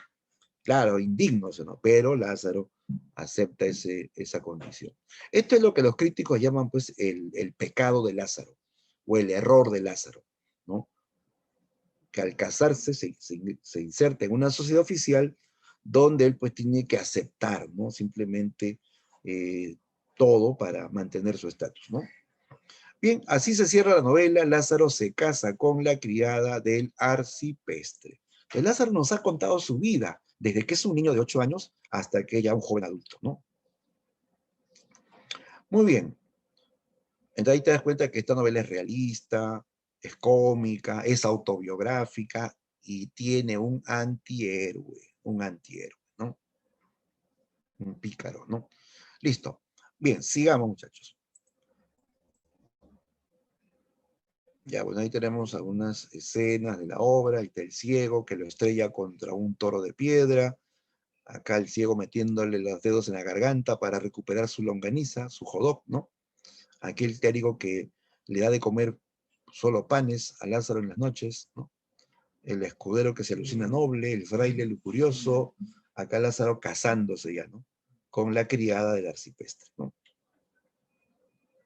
Claro, indigno, ¿no? Pero Lázaro acepta esa condición. Esto es lo que los críticos llaman, pues, el pecado de Lázaro, o el error de Lázaro, ¿no? Que al casarse se inserta en una sociedad oficial donde él, pues, tiene que aceptar, ¿no? Simplemente todo para mantener su estatus, ¿no? Bien, así se cierra la novela. Lázaro se casa con la criada del arcipreste. Pues Lázaro nos ha contado su vida, desde que es un niño de 8 años hasta que ya un joven adulto, ¿no? Muy bien. Entonces ahí te das cuenta que esta novela es realista, es cómica, es autobiográfica y tiene un antihéroe, ¿no? Un pícaro, ¿no? Listo. Bien, sigamos, muchachos. Ya, bueno, ahí tenemos algunas escenas de la obra. Ahí está el ciego que lo estrella contra un toro de piedra. Acá el ciego metiéndole los dedos en la garganta para recuperar su longaniza, su jodó, ¿no? Aquí el clérigo que le da de comer solo panes a Lázaro en las noches, ¿no? El escudero que se alucina noble, el fraile lujurioso, acá Lázaro casándose ya, ¿no? Con la criada del arcipreste, ¿no?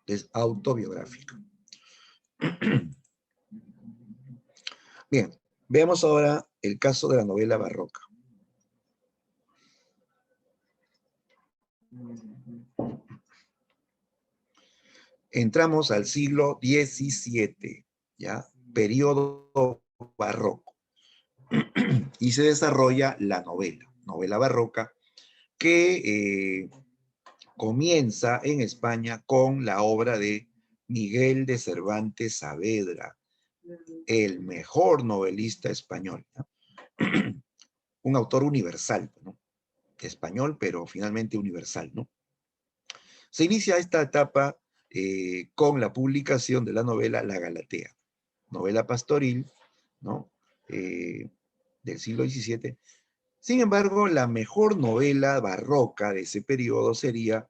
Es autobiográfico. Bien, veamos ahora el caso de la novela barroca. Entramos al siglo XVII, ¿ya? Periodo barroco. Y se desarrolla la novela barroca, que comienza en España con la obra de Miguel de Cervantes Saavedra, el mejor novelista español, ¿no? Un autor universal, ¿no? Español, pero finalmente universal, ¿no? Se inicia esta etapa con la publicación de la novela La Galatea, novela pastoril, ¿no? Del siglo XVII. Sin embargo, la mejor novela barroca de ese periodo sería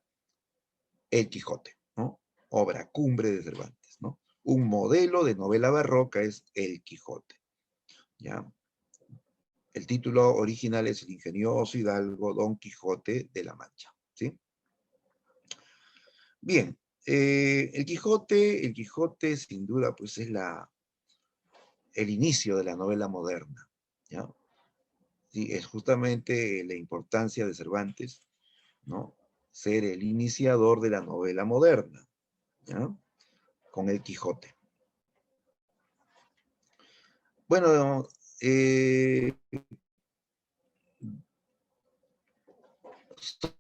El Quijote, ¿no? Obra cumbre de Cervantes, ¿no? Un modelo de novela barroca es El Quijote, ¿ya? El título original es El ingenioso hidalgo Don Quijote de la Mancha, ¿sí? Bien, el Quijote sin duda pues es el inicio de la novela moderna, ¿ya? Sí, es justamente la importancia de Cervantes, ¿no? Ser el iniciador de la novela moderna, ¿ya? Con el Quijote. Bueno,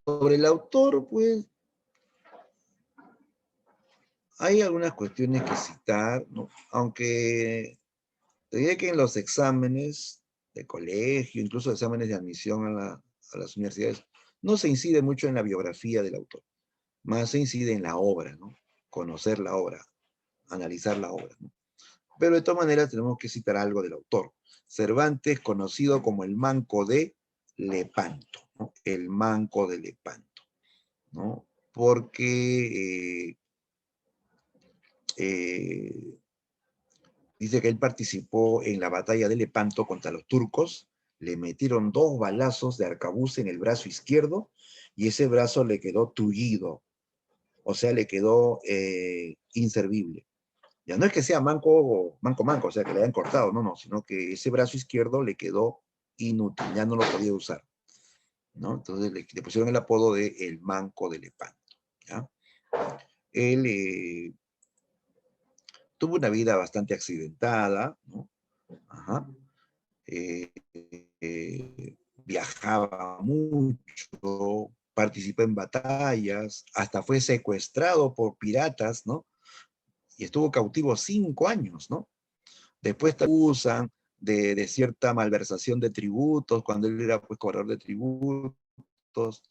sobre el autor, pues, hay algunas cuestiones que citar, ¿no? Aunque te diré que en los exámenes de colegio, incluso exámenes de admisión a las universidades, no se incide mucho en la biografía del autor, más se incide en la obra, ¿no? Conocer la obra, analizar la obra, ¿no? Pero de todas maneras tenemos que citar algo del autor. Cervantes, conocido como el Manco de Lepanto, ¿no? El Manco de Lepanto, ¿no? Porque Dice que él participó en la batalla de Lepanto contra los turcos, le metieron 2 balazos de arcabuz en el brazo izquierdo y ese brazo le quedó tullido, o sea, le quedó inservible. Ya no es que sea manco, o sea, que le hayan cortado, no, sino que ese brazo izquierdo le quedó inútil, ya no lo podía usar, ¿no? Entonces le pusieron el apodo de el manco de Lepanto, ¿ya? Él tuvo una vida bastante accidentada, ¿no? Ajá. Eh, Viajaba mucho, participó en batallas, hasta fue secuestrado por piratas, ¿no? Y estuvo cautivo 5 años, ¿no? Después te acusan de cierta malversación de tributos, cuando él era pues cobrador de tributos,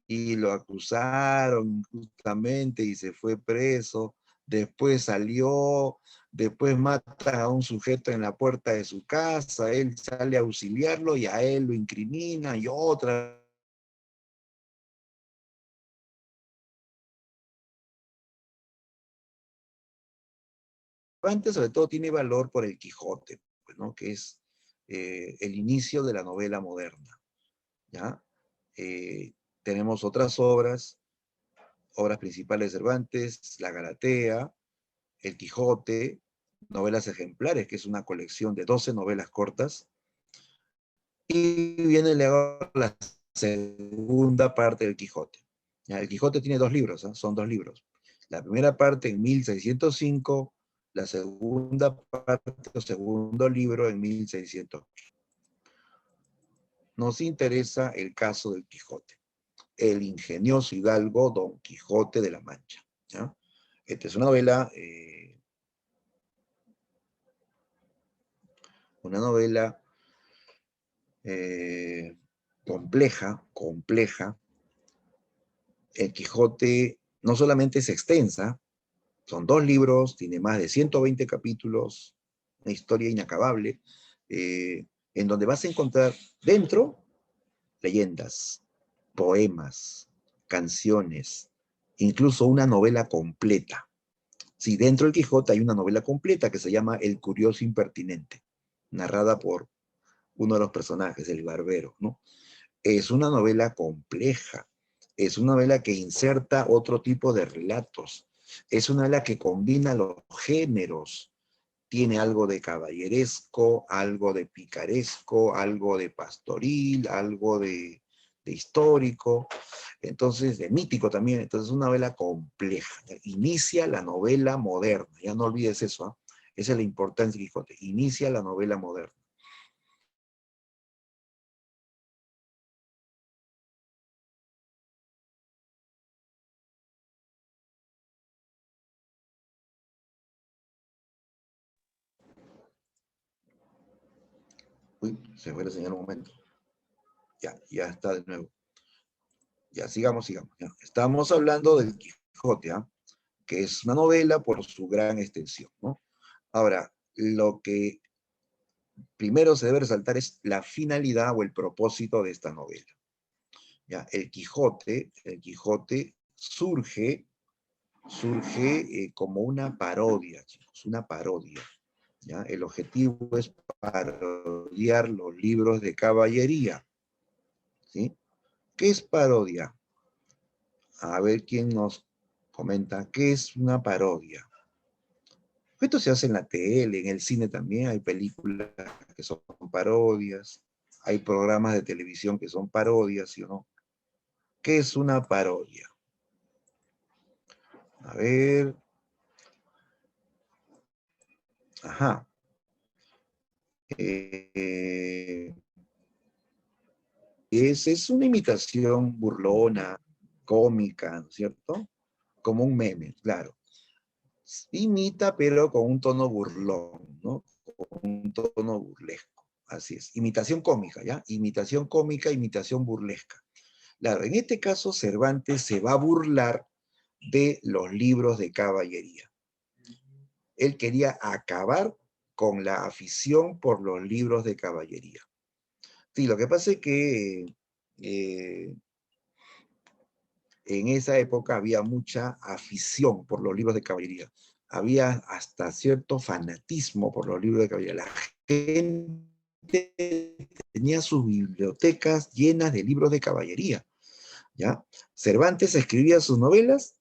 y lo acusaron justamente y se fue preso. Después salió, después matan a un sujeto en la puerta de su casa, él sale a auxiliarlo y a él lo incriminan y otra. Antes, sobre todo, tiene valor por el Quijote, pues, ¿no? Que es el inicio de la novela moderna, ¿ya? Tenemos otras obras principales de Cervantes, La Galatea, El Quijote, novelas ejemplares, que es una colección de 12 novelas cortas, y viene luego la segunda parte del Quijote. Ya, el Quijote tiene 2 libros, ¿eh? Son 2 libros. La primera parte en 1605, la segunda parte, o segundo libro en 1600. Nos interesa el caso del Quijote, el ingenioso hidalgo Don Quijote de la Mancha, ¿ya? Esta es una novela compleja. El Quijote no solamente es extensa, son 2 libros, tiene más de 120 capítulos, una historia inacabable, en donde vas a encontrar dentro leyendas, poemas, canciones, incluso una novela completa. Sí, dentro del Quijote hay una novela completa que se llama El Curioso Impertinente, narrada por uno de los personajes, el barbero, ¿no? Es una novela compleja, es una novela que inserta otro tipo de relatos, es una novela que combina los géneros, tiene algo de caballeresco, algo de picaresco, algo de pastoril, algo de histórico, entonces de mítico también, entonces es una novela compleja, inicia la novela moderna, ya no olvides eso, ¿eh? Esa es la importancia de Quijote, inicia la novela moderna. Uy, se fue la señal un momento. Ya está de nuevo. Ya, sigamos. Ya. Estamos hablando del Quijote, ¿ah? Que es una novela por su gran extensión, ¿no? Ahora, lo que primero se debe resaltar es la finalidad o el propósito de esta novela. ¿Ya? El Quijote surge como una parodia, chicos, una parodia. ¿Ya? El objetivo es parodiar los libros de caballería. ¿Sí? ¿Qué es parodia? A ver quién nos comenta. ¿Qué es una parodia? Esto se hace en la tele, en el cine también, hay películas que son parodias, hay programas de televisión que son parodias, ¿sí o no? ¿Qué es una parodia? A ver, ajá. Eh, es una imitación burlona, cómica, ¿no es cierto? Como un meme, claro. Imita, pero con un tono burlón, ¿no? Con un tono burlesco. Así es. Imitación cómica, ¿ya? Imitación cómica, imitación burlesca. Claro, en este caso Cervantes se va a burlar de los libros de caballería. Él quería acabar con la afición por los libros de caballería. Sí, lo que pasa es que en esa época había mucha afición por los libros de caballería. había hasta cierto fanatismo por los libros de caballería. La gente tenía sus bibliotecas llenas de libros de caballería, ¿ya? Cervantes escribía sus novelas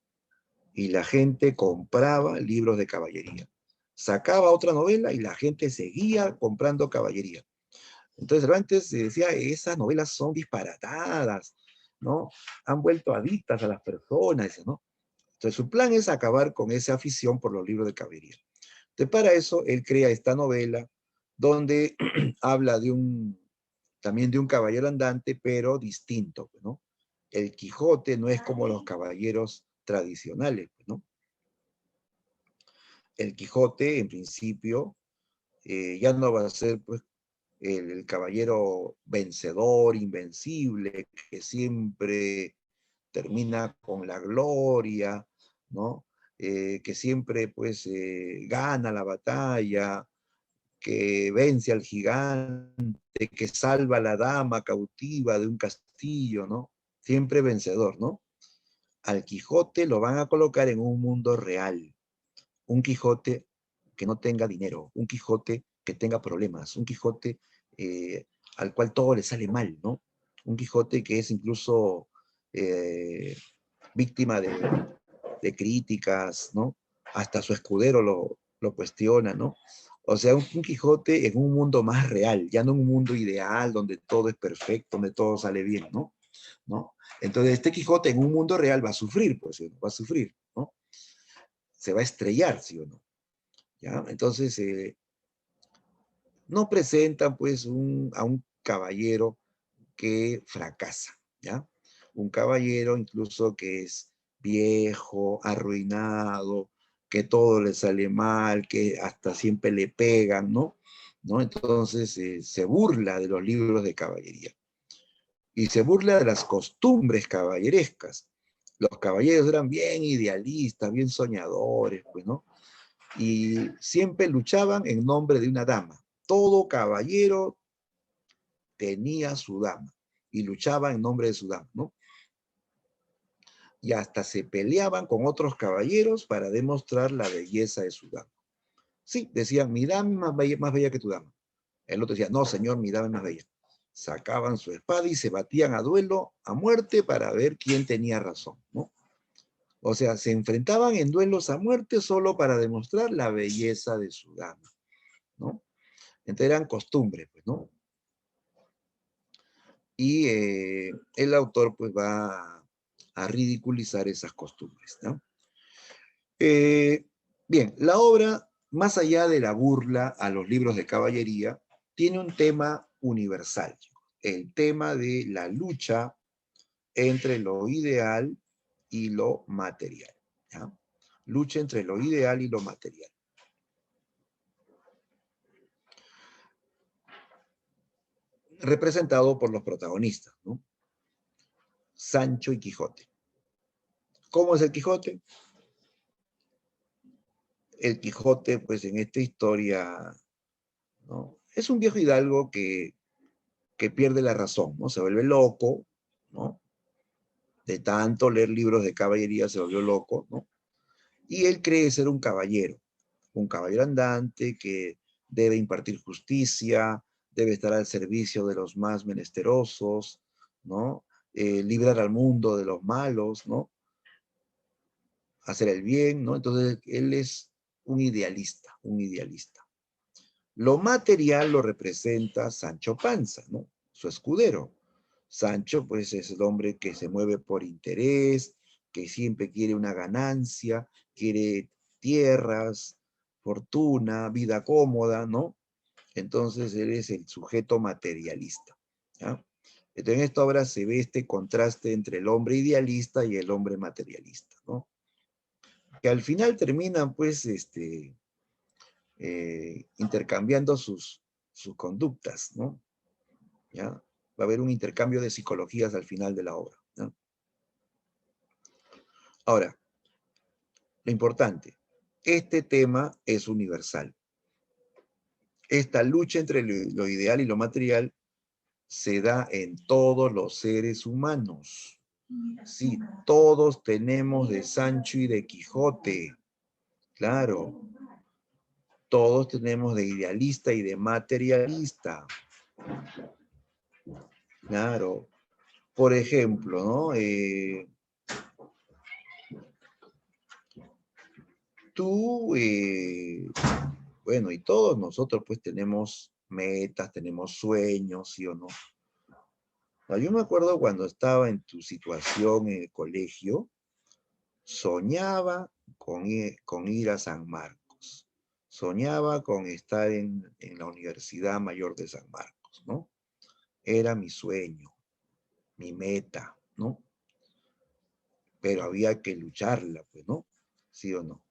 y la gente compraba libros de caballería. Sacaba otra novela y la gente seguía comprando caballería. Entonces Cervantes decía, esas novelas son disparatadas, ¿no? Han vuelto adictas a las personas, ¿no? Entonces su plan es acabar con esa afición por los libros de caballería. Entonces para eso él crea esta novela donde habla también de un caballero andante, pero distinto, ¿no? El Quijote no es como los caballeros tradicionales, ¿no? El Quijote, en principio, ya no va a ser pues, el caballero vencedor, invencible, que siempre termina con la gloria, ¿no? Que siempre pues gana la batalla, que vence al gigante, que salva a la dama cautiva de un castillo, ¿no? Siempre vencedor, ¿no? Al Quijote lo van a colocar en un mundo real, un Quijote que no tenga dinero, un Quijote que tenga problemas, un Quijote al cual todo le sale mal, ¿no? Un Quijote que es incluso eh, víctima de críticas, ¿no? Hasta su escudero lo cuestiona, ¿no? O sea, un Quijote en un mundo más real, ya no en un mundo ideal donde todo es perfecto, donde todo sale bien, ¿no? ¿No? Entonces, este Quijote en un mundo real va a sufrir, pues, va a sufrir, ¿no? Se va a estrellar, ¿sí o no? ¿Ya? Entonces, no presentan, pues, a un caballero que fracasa, ¿ya? Un caballero incluso que es viejo, arruinado, que todo le sale mal, que hasta siempre le pegan, ¿no? ¿No? Entonces se burla de los libros de caballería y se burla de las costumbres caballerescas. Los caballeros eran bien idealistas, bien soñadores, pues, ¿no? Y siempre luchaban en nombre de una dama. Todo caballero tenía su dama y luchaba en nombre de su dama, ¿no? Y hasta se peleaban con otros caballeros para demostrar la belleza de su dama. Sí, decían, mi dama es más bella que tu dama. El otro decía, no, señor, mi dama es más bella. Sacaban su espada y se batían a duelo, a muerte, para ver quién tenía razón, ¿no? O sea, se enfrentaban en duelos a muerte solo para demostrar la belleza de su dama, ¿no? Entonces eran costumbres, pues, ¿no? Y el autor, pues, va a ridiculizar esas costumbres, ¿no? Eh, bien, la obra, más allá de la burla a los libros de caballería, tiene un tema universal, el tema de la lucha entre lo ideal y lo material, ¿ya? Lucha entre lo ideal y lo material. Representado por los protagonistas, ¿no? Sancho y Quijote. ¿Cómo es el Quijote? El Quijote, pues en esta historia, ¿no? Es un viejo hidalgo que pierde la razón, ¿no? Se vuelve loco, ¿no? De tanto leer libros de caballería se volvió loco, ¿no? Y él cree ser un caballero andante que debe impartir justicia, debe estar al servicio de los más menesterosos, ¿no? Librar al mundo de los malos, ¿no? Hacer el bien, ¿no? Entonces, él es un idealista, un idealista. Lo material lo representa Sancho Panza, ¿no? Su escudero. Sancho, pues, es el hombre que se mueve por interés, que siempre quiere una ganancia, quiere tierras, fortuna, vida cómoda, ¿no? Entonces, él es el sujeto materialista, ¿ya? Entonces, en esta obra se ve este contraste entre el hombre idealista y el hombre materialista, ¿no? Que al final terminan, pues, intercambiando sus conductas, ¿no? ¿Ya? Va a haber un intercambio de psicologías al final de la obra, ¿no? Ahora, lo importante, este tema es universal. Esta lucha entre lo ideal y lo material se da en todos los seres humanos. Sí, todos tenemos de Sancho y de Quijote. Claro, todos tenemos de idealista y de materialista. Claro. Por ejemplo, ¿no? Tú, bueno, y todos nosotros pues tenemos metas, tenemos sueños, ¿sí o no? Yo me acuerdo cuando estaba en tu situación en el colegio, soñaba con ir a San Marcos. Soñaba con estar en la Universidad Mayor de San Marcos, ¿no? Era mi sueño, mi meta, ¿no? Pero había que lucharla, pues, ¿no? ¿Sí o no?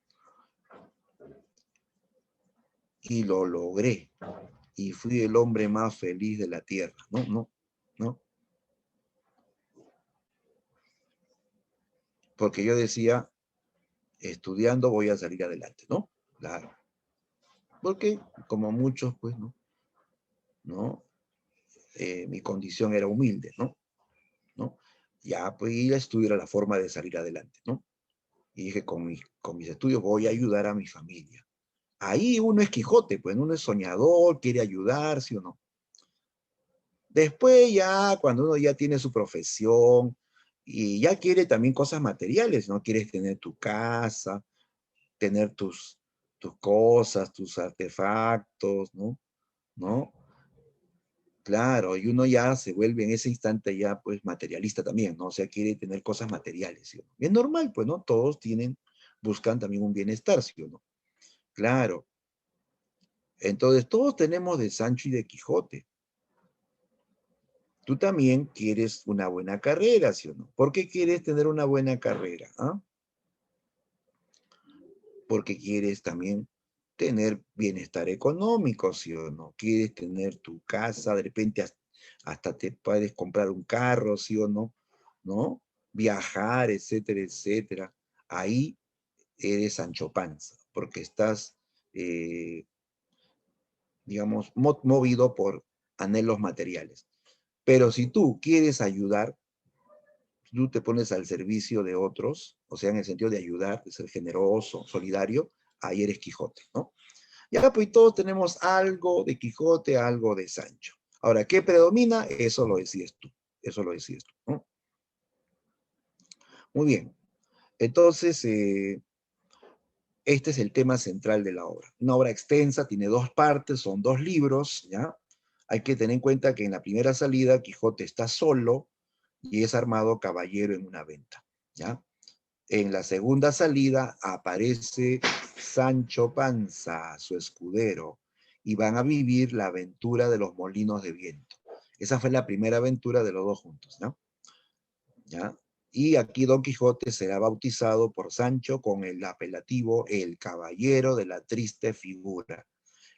Y lo logré. Y fui el hombre más feliz de la tierra, ¿no? No, no. Porque yo decía, estudiando voy a salir adelante, ¿no? Claro. Porque como muchos, pues, ¿no? ¿No? Mi condición era humilde, ¿no? ¿No? Ya, pues, ir a estudiar era la forma de salir adelante, ¿no? Y dije, con mis estudios voy a ayudar a mi familia. Ahí uno es Quijote, pues uno es soñador, quiere ayudar, ¿sí o no? Después ya, cuando uno ya tiene su profesión y ya quiere también cosas materiales, ¿no? Quieres tener tu casa, tener tus cosas, tus artefactos, ¿no? ¿No? Claro, y uno ya se vuelve en ese instante ya pues materialista también, ¿no? O sea, quiere tener cosas materiales, ¿sí o no? Y es normal, pues, ¿no? Todos buscan también un bienestar, ¿sí o no? Claro. Entonces, todos tenemos de Sancho y de Quijote. Tú también quieres una buena carrera, ¿sí o no? ¿Por qué quieres tener una buena carrera? ¿Ah? Porque quieres también tener bienestar económico, ¿sí o no? Quieres tener tu casa, de repente hasta te puedes comprar un carro, ¿sí o no? ¿No? Viajar, etcétera, etcétera. Ahí eres Sancho Panza, porque estás, digamos, movido por anhelos materiales. Pero si tú quieres ayudar, tú te pones al servicio de otros, o sea, en el sentido de ayudar, de ser generoso, solidario, ahí eres Quijote, ¿no? Ya, pues todos tenemos algo de Quijote, algo de Sancho. Ahora, ¿qué predomina? Eso lo decides tú. Eso lo decides tú, ¿no? Muy bien. Entonces, este es el tema central de la obra. Una obra extensa, tiene dos partes, son dos libros, ¿ya? Hay que tener en cuenta que en la primera salida Quijote está solo y es armado caballero en una venta, ¿ya? En la segunda salida aparece Sancho Panza, su escudero, y van a vivir la aventura de los molinos de viento. Esa fue la primera aventura de los dos juntos, ¿no? ¿Ya? Y aquí Don Quijote será bautizado por Sancho con el apelativo El Caballero de la Triste Figura.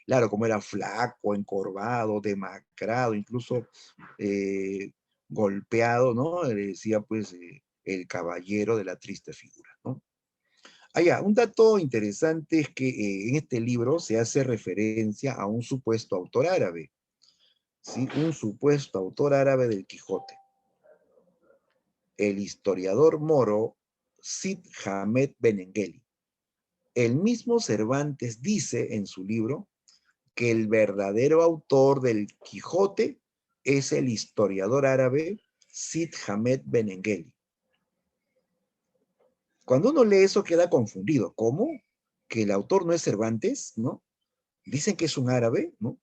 Claro, como era flaco, encorvado, demacrado, incluso golpeado, ¿no? Le decía pues el Caballero de la Triste Figura, ¿no? Un dato interesante es que en este libro se hace referencia a un supuesto autor árabe, ¿sí? Un supuesto autor árabe del Quijote. El historiador moro Cid Hamed Benengeli. El mismo Cervantes dice en su libro que el verdadero autor del Quijote es el historiador árabe Cid Hamed Benengeli. Cuando uno lee eso queda confundido. ¿Cómo? ¿Que el autor no es Cervantes? ¿No? Dicen que es un árabe, ¿no?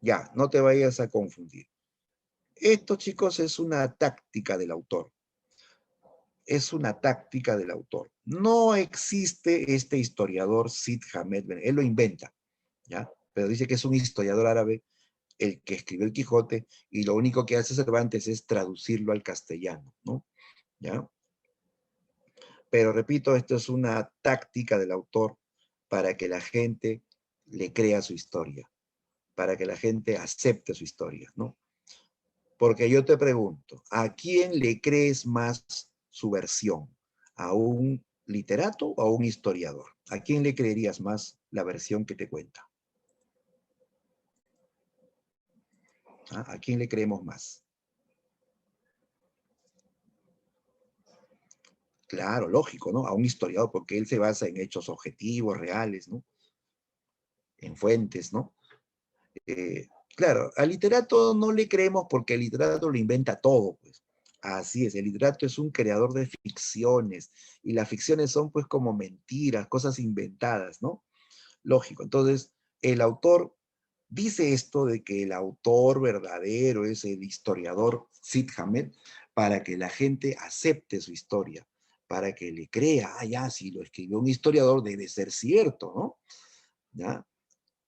Ya, no te vayas a confundir. Esto, chicos, es una táctica del autor. Es una táctica del autor. No existe este historiador Cid Hamed Ben, él lo inventa, ¿ya? Pero dice que es un historiador árabe el que escribió el Quijote y lo único que hace Cervantes es traducirlo al castellano, ¿no? ¿Ya? Pero repito, esto es una táctica del autor para que la gente le crea su historia, para que la gente acepte su historia, ¿no? Porque yo te pregunto, ¿a quién le crees más su versión? ¿A un literato o a un historiador? ¿A quién le creerías más la versión que te cuenta? ¿Ah? ¿A quién le creemos más? Claro, lógico, ¿no? A un historiador, porque él se basa en hechos objetivos, reales, ¿no? En fuentes, ¿no? Eh, claro, al literato no le creemos porque el literato lo inventa todo, pues. Así es, el literato es un creador de ficciones, y las ficciones son pues como mentiras, cosas inventadas, ¿no? Lógico. Entonces, el autor dice esto de que el autor verdadero es el historiador Sid Hamed, para que la gente acepte su historia, para que le crea, ah, ya, si lo escribió un historiador debe ser cierto, ¿no? ¿Ya?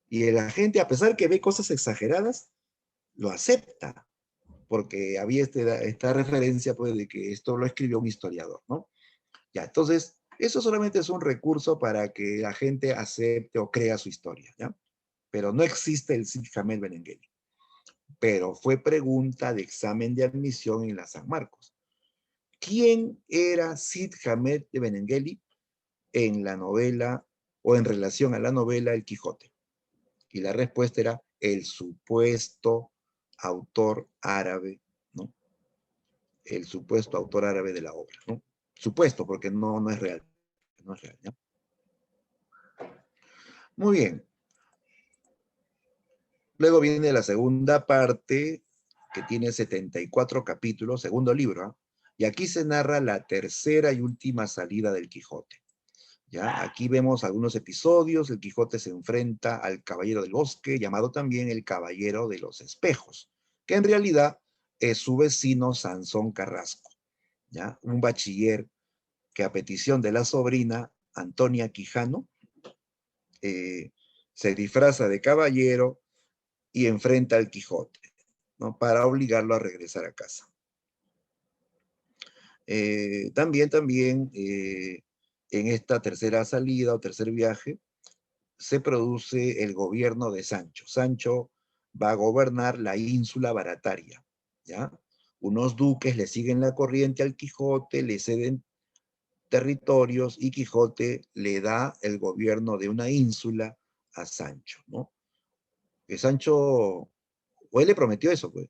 Y la gente, a pesar que ve cosas exageradas, lo acepta, porque había esta referencia, pues, de que esto lo escribió un historiador, ¿no? Ya, entonces, eso solamente es un recurso para que la gente acepte o crea su historia, ¿ya? Pero no existe el Cid Hamed Benengeli. Pero fue pregunta de examen de admisión en la San Marcos. ¿Quién era Cid Hamed de Benengeli en la novela o en relación a la novela El Quijote? Y la respuesta era el supuesto autor árabe, ¿no? El supuesto autor árabe de la obra, ¿no? Supuesto, porque no es real. No es real, ¿ya? Muy bien. Luego viene la segunda parte, que tiene 74 capítulos, segundo libro, ¿eh? Y aquí se narra la tercera y última salida del Quijote. ¿Ya? Aquí vemos algunos episodios. El Quijote se enfrenta al Caballero del Bosque, llamado también el Caballero de los Espejos, que en realidad es su vecino Sansón Carrasco, ¿ya? Un bachiller que a petición de la sobrina Antonia Quijano eh, se disfraza de caballero y enfrenta al Quijote, ¿no? Para obligarlo a regresar a casa. También, en esta tercera salida o tercer viaje, se produce el gobierno de Sancho. Sancho va a gobernar la ínsula Barataria, ¿ya? Unos duques le siguen la corriente al Quijote, le ceden territorios y Quijote le da el gobierno de una ínsula a Sancho, ¿no? Que Sancho, o él le prometió eso, pues,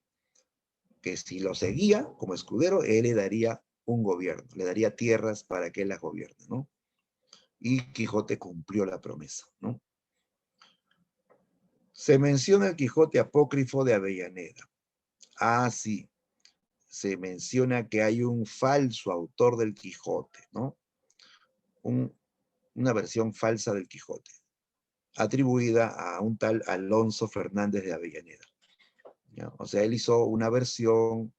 que si lo seguía como escudero, él le daría un gobierno, le daría tierras para que él las gobierne, ¿no? Y Quijote cumplió la promesa, ¿no? Se menciona el Quijote apócrifo de Avellaneda. Ah, sí, se menciona que hay un falso autor del Quijote, ¿no? Un, una versión falsa del Quijote, atribuida a un tal Alonso Fernández de Avellaneda, ¿ya? O sea, él hizo una versión,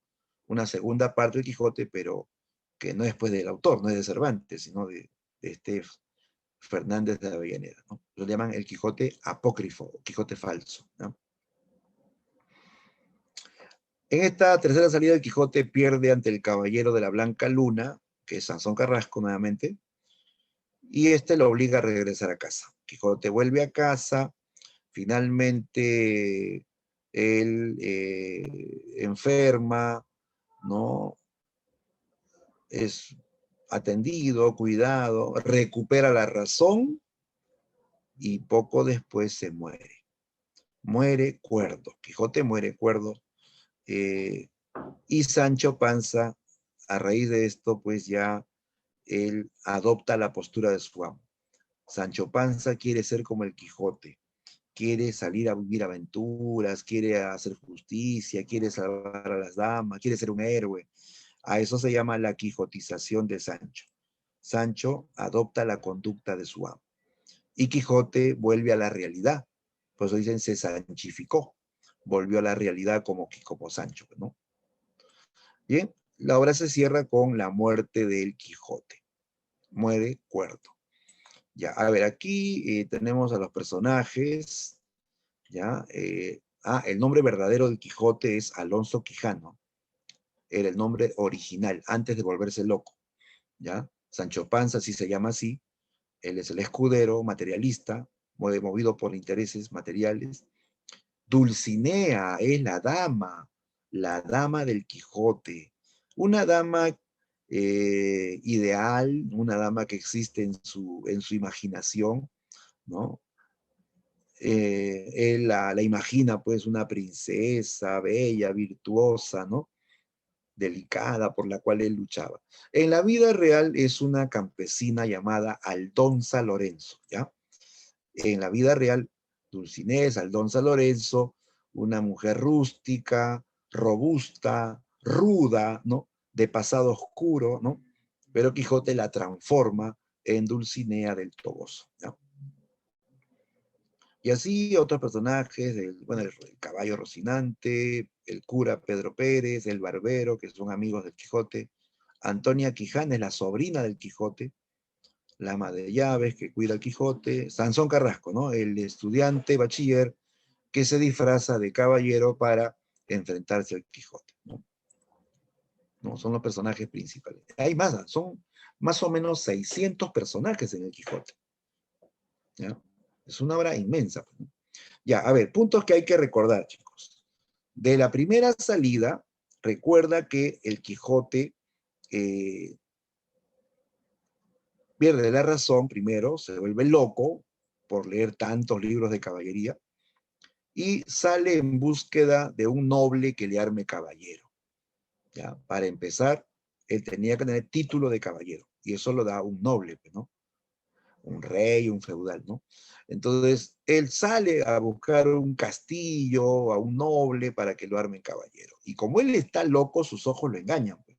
una segunda parte del Quijote, pero que no es pues del autor, no es de Cervantes, sino de este Fernández de Avellaneda, ¿no? Lo llaman el Quijote apócrifo, o Quijote falso, ¿no? En esta tercera salida, el Quijote pierde ante el Caballero de la Blanca Luna, que es Sansón Carrasco nuevamente, y este lo obliga a regresar a casa. Quijote vuelve a casa, finalmente él enferma, ¿no? Es atendido, cuidado, recupera la razón y poco después se muere. Muere cuerdo. Quijote muere cuerdo. Eh, y Sancho Panza, a raíz de esto, pues ya él adopta la postura de su amo. Sancho Panza quiere ser como el Quijote, quiere salir a vivir aventuras, quiere hacer justicia, quiere salvar a las damas, quiere ser un héroe. A eso se llama la quijotización de Sancho. Sancho adopta la conducta de su amo. Y Quijote vuelve a la realidad. Por eso dicen, se sanchificó. Volvió a la realidad como Sancho, ¿no? Bien, la obra se cierra con la muerte del Quijote. Muere cuerdo. Ya, a ver, aquí tenemos a los personajes, ¿ya? El nombre verdadero del Quijote es Alonso Quijano. Era el nombre original, antes de volverse loco, ¿ya? Sancho Panza sí se llama así. Él es el escudero, materialista, movido por intereses materiales. Dulcinea es la dama del Quijote. Una dama ideal, una dama que existe en su imaginación, ¿no? Él la imagina pues una princesa bella, virtuosa, ¿no? delicada por la cual él luchaba. En la vida real es una campesina llamada Aldonza Lorenzo, ¿ya? En la vida real, Dulcinea es Aldonza Lorenzo, una mujer rústica, robusta, ruda, ¿no? De pasado oscuro, ¿no? Pero Quijote la transforma en Dulcinea del Toboso, ¿ya? Y así otros personajes, bueno, el caballo Rocinante, el cura Pedro Pérez, el barbero, que son amigos del Quijote, Antonia Quijana es la sobrina del Quijote, la ama de llaves que cuida al Quijote, Sansón Carrasco, ¿no? El estudiante bachiller que se disfraza de caballero para enfrentarse al Quijote, ¿no? ¿No? Son los personajes principales. Hay más, son más o menos 600 personajes en el Quijote, ¿ya? Es una obra inmensa, ¿no? Ya, a ver, puntos que hay que recordar, chicos. De la primera salida, recuerda que el Quijote pierde la razón primero, se vuelve loco por leer tantos libros de caballería y sale en búsqueda de un noble que le arme caballero. ¿Ya? Para empezar, él tenía que tener título de caballero y eso lo da un noble, ¿no? Un rey, un feudal, ¿no? Entonces, él sale a buscar un castillo, a un noble para que lo armen caballero. Y como él está loco, sus ojos lo engañan, pues.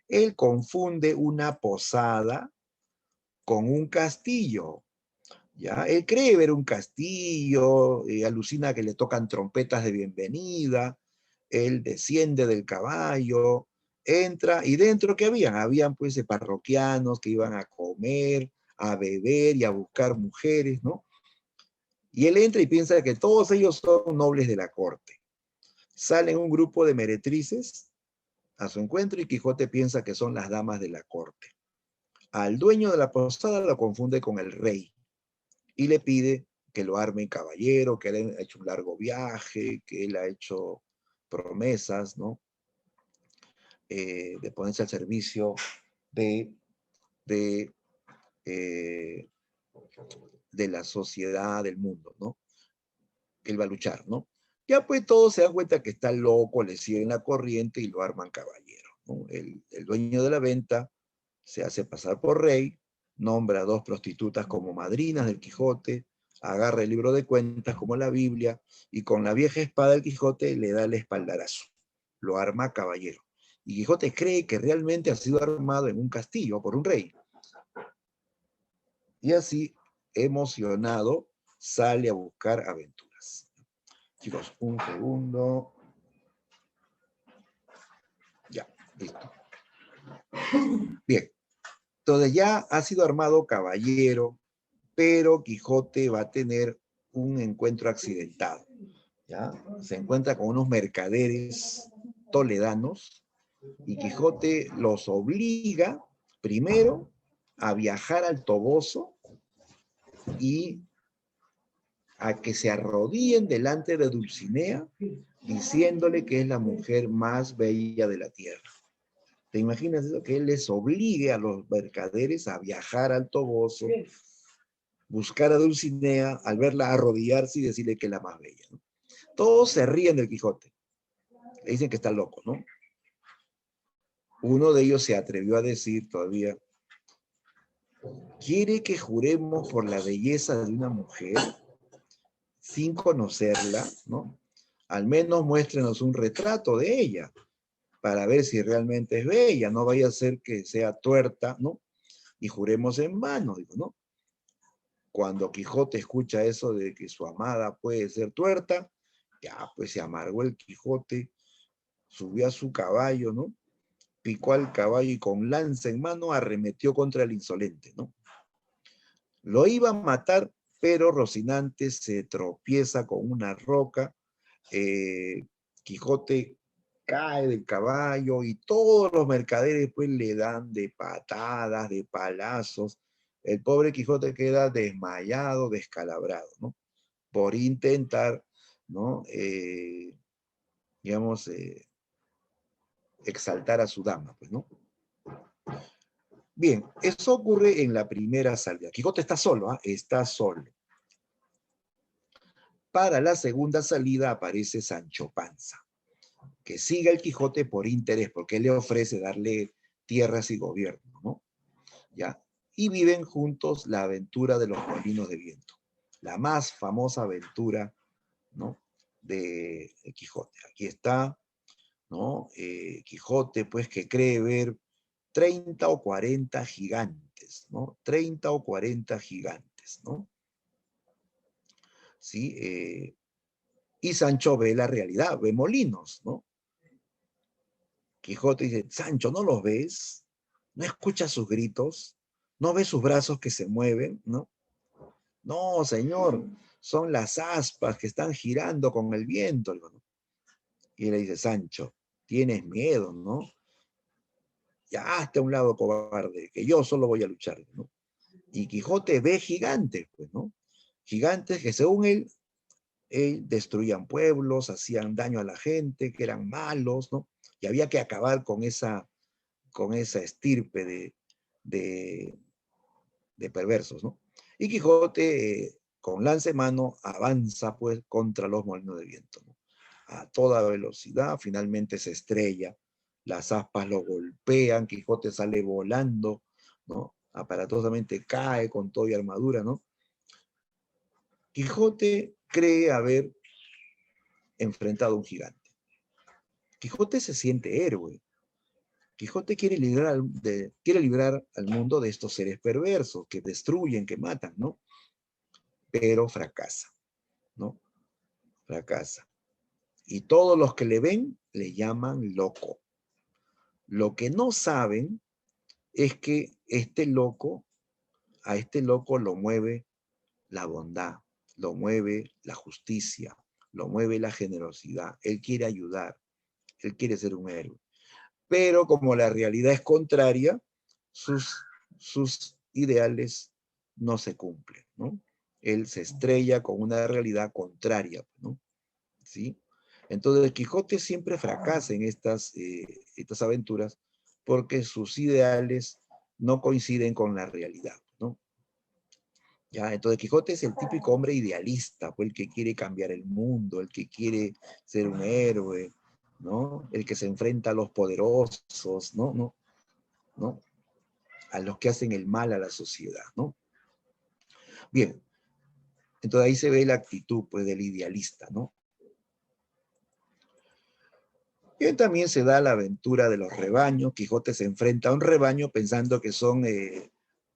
Él confunde una posada con un castillo, ¿ya? Él cree ver un castillo, alucina que le tocan trompetas de bienvenida, él desciende del caballo, entra, y dentro que habían pues parroquianos que iban a comer, a beber y a buscar mujeres, ¿no? Y él entra y piensa que todos ellos son nobles de la corte. Salen un grupo de meretrices a su encuentro y Quijote piensa que son las damas de la corte. Al dueño de la posada lo confunde con el rey y le pide que lo arme caballero, que él ha hecho un largo viaje, que él ha hecho promesas, ¿no? De ponerse al servicio de, de, eh, de la sociedad, del mundo, ¿no? Él va a luchar, ¿no? Ya pues todos se dan cuenta que está loco, le siguen la corriente y lo arman caballero, ¿no? El dueño de la venta se hace pasar por rey, nombra a 2 prostitutas como madrinas del Quijote, agarra el libro de cuentas como la Biblia, y con la vieja espada del Quijote le da el espaldarazo. Lo arma caballero. Y Quijote cree que realmente ha sido armado en un castillo por un rey. Y así, emocionado, sale a buscar aventuras. Chicos, un segundo. Ya, listo. Bien. Entonces ya ha sido armado caballero, pero Quijote va a tener un encuentro accidentado, ¿ya? Se encuentra con unos mercaderes toledanos y Quijote los obliga primero a viajar al Toboso y a que se arrodillen delante de Dulcinea diciéndole que es la mujer más bella de la tierra. ¿Te imaginas eso? Que él les obligue a los mercaderes a viajar al Toboso, buscar a Dulcinea, al verla arrodillarse y decirle que es la más bella, ¿no? Todos se ríen del Quijote. Le dicen que está loco, ¿no? Uno de ellos se atrevió a decir todavía, ¿quiere que juremos por la belleza de una mujer sin conocerla, ¿no? Al menos muéstrenos un retrato de ella para ver si realmente es bella. No vaya a ser que sea tuerta, ¿no? Y juremos en vano, digo, ¿no? Cuando Quijote escucha eso de que su amada puede ser tuerta, ya pues se amargó el Quijote, subió a su caballo, ¿no? Picó al caballo y con lanza en mano arremetió contra el insolente, ¿no? Lo iba a matar, pero Rocinante se tropieza con una roca, Quijote cae del caballo y todos los mercaderes pues le dan de patadas, de palazos. El pobre Quijote queda desmayado, descalabrado, ¿no? Por intentar, ¿no? Digamos, exaltar a su dama, pues, ¿no? Bien, eso ocurre en la primera salida. Quijote está solo, ¿ah? Está solo. Para la segunda salida aparece Sancho Panza. que siga el Quijote por interés, porque él le ofrece darle tierras y gobierno, ¿no? ¿Ya? Y viven juntos la aventura de los molinos de viento, la más famosa aventura, ¿no? De Quijote. Aquí está, ¿no? Quijote, pues, que cree ver 30 o 40 gigantes, ¿no? 30 o 40 gigantes, ¿no? ¿Sí? Y Sancho ve la realidad, ve molinos, ¿no? Quijote dice, Sancho, ¿no los ves? ¿No escuchas sus gritos? ¿No ves sus brazos que se mueven? ¿No? No, señor, son las aspas que están girando con el viento. ¿No? Y le dice, Sancho, tienes miedo, ¿no? Ya hazte a un lado, cobarde, que yo solo voy a luchar, ¿no? Y Quijote ve gigantes, pues, ¿no? Gigantes que según él destruían pueblos, hacían daño a la gente, que eran malos, ¿no? Y había que acabar con esa estirpe de, de perversos, ¿no? Y Quijote, con lanza en mano, avanza pues contra los molinos de viento, ¿no? A toda velocidad, finalmente se estrella, las aspas lo golpean, Quijote sale volando, ¿no? Aparatosamente cae con todo y armadura, ¿no? Quijote cree haber enfrentado a un gigante. Quijote se siente héroe. Quijote quiere librar al mundo de estos seres perversos que destruyen, que matan, ¿no? Pero fracasa, ¿no? Fracasa. Y todos los que le ven le llaman loco. Lo que no saben es que a este loco lo mueve la bondad, lo mueve la justicia, lo mueve la generosidad. Él quiere ayudar, él quiere ser un héroe. Pero como la realidad es contraria, sus ideales no se cumplen, ¿no? Él se estrella con una realidad contraria, ¿no? ¿Sí? Entonces, Quijote siempre fracasa en estas aventuras porque sus ideales no coinciden con la realidad, ¿no? ¿Ya? Entonces, Quijote es el típico hombre idealista, pues, el que quiere cambiar el mundo, el que quiere ser un héroe, ¿no? El que se enfrenta a los poderosos, ¿no? ¿No? ¿No? A los que hacen el mal a la sociedad, ¿no? Bien, entonces ahí se ve la actitud, pues, del idealista, ¿no? Y también se da la aventura de los rebaños. Quijote se enfrenta a un rebaño pensando que son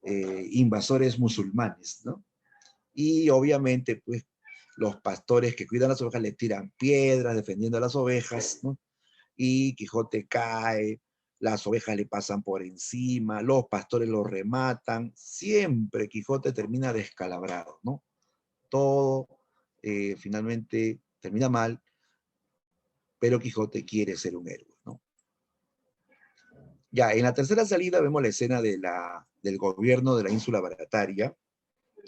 invasores musulmanes, ¿no? Y obviamente, pues, los pastores que cuidan las ovejas le tiran piedras defendiendo a las ovejas, ¿no? Y Quijote cae, las ovejas le pasan por encima, los pastores lo rematan. Siempre Quijote termina descalabrado, ¿no? Todo finalmente termina mal, pero Quijote quiere ser un héroe, ¿no? Ya, en la tercera salida vemos la escena del gobierno de la ínsula Barataria,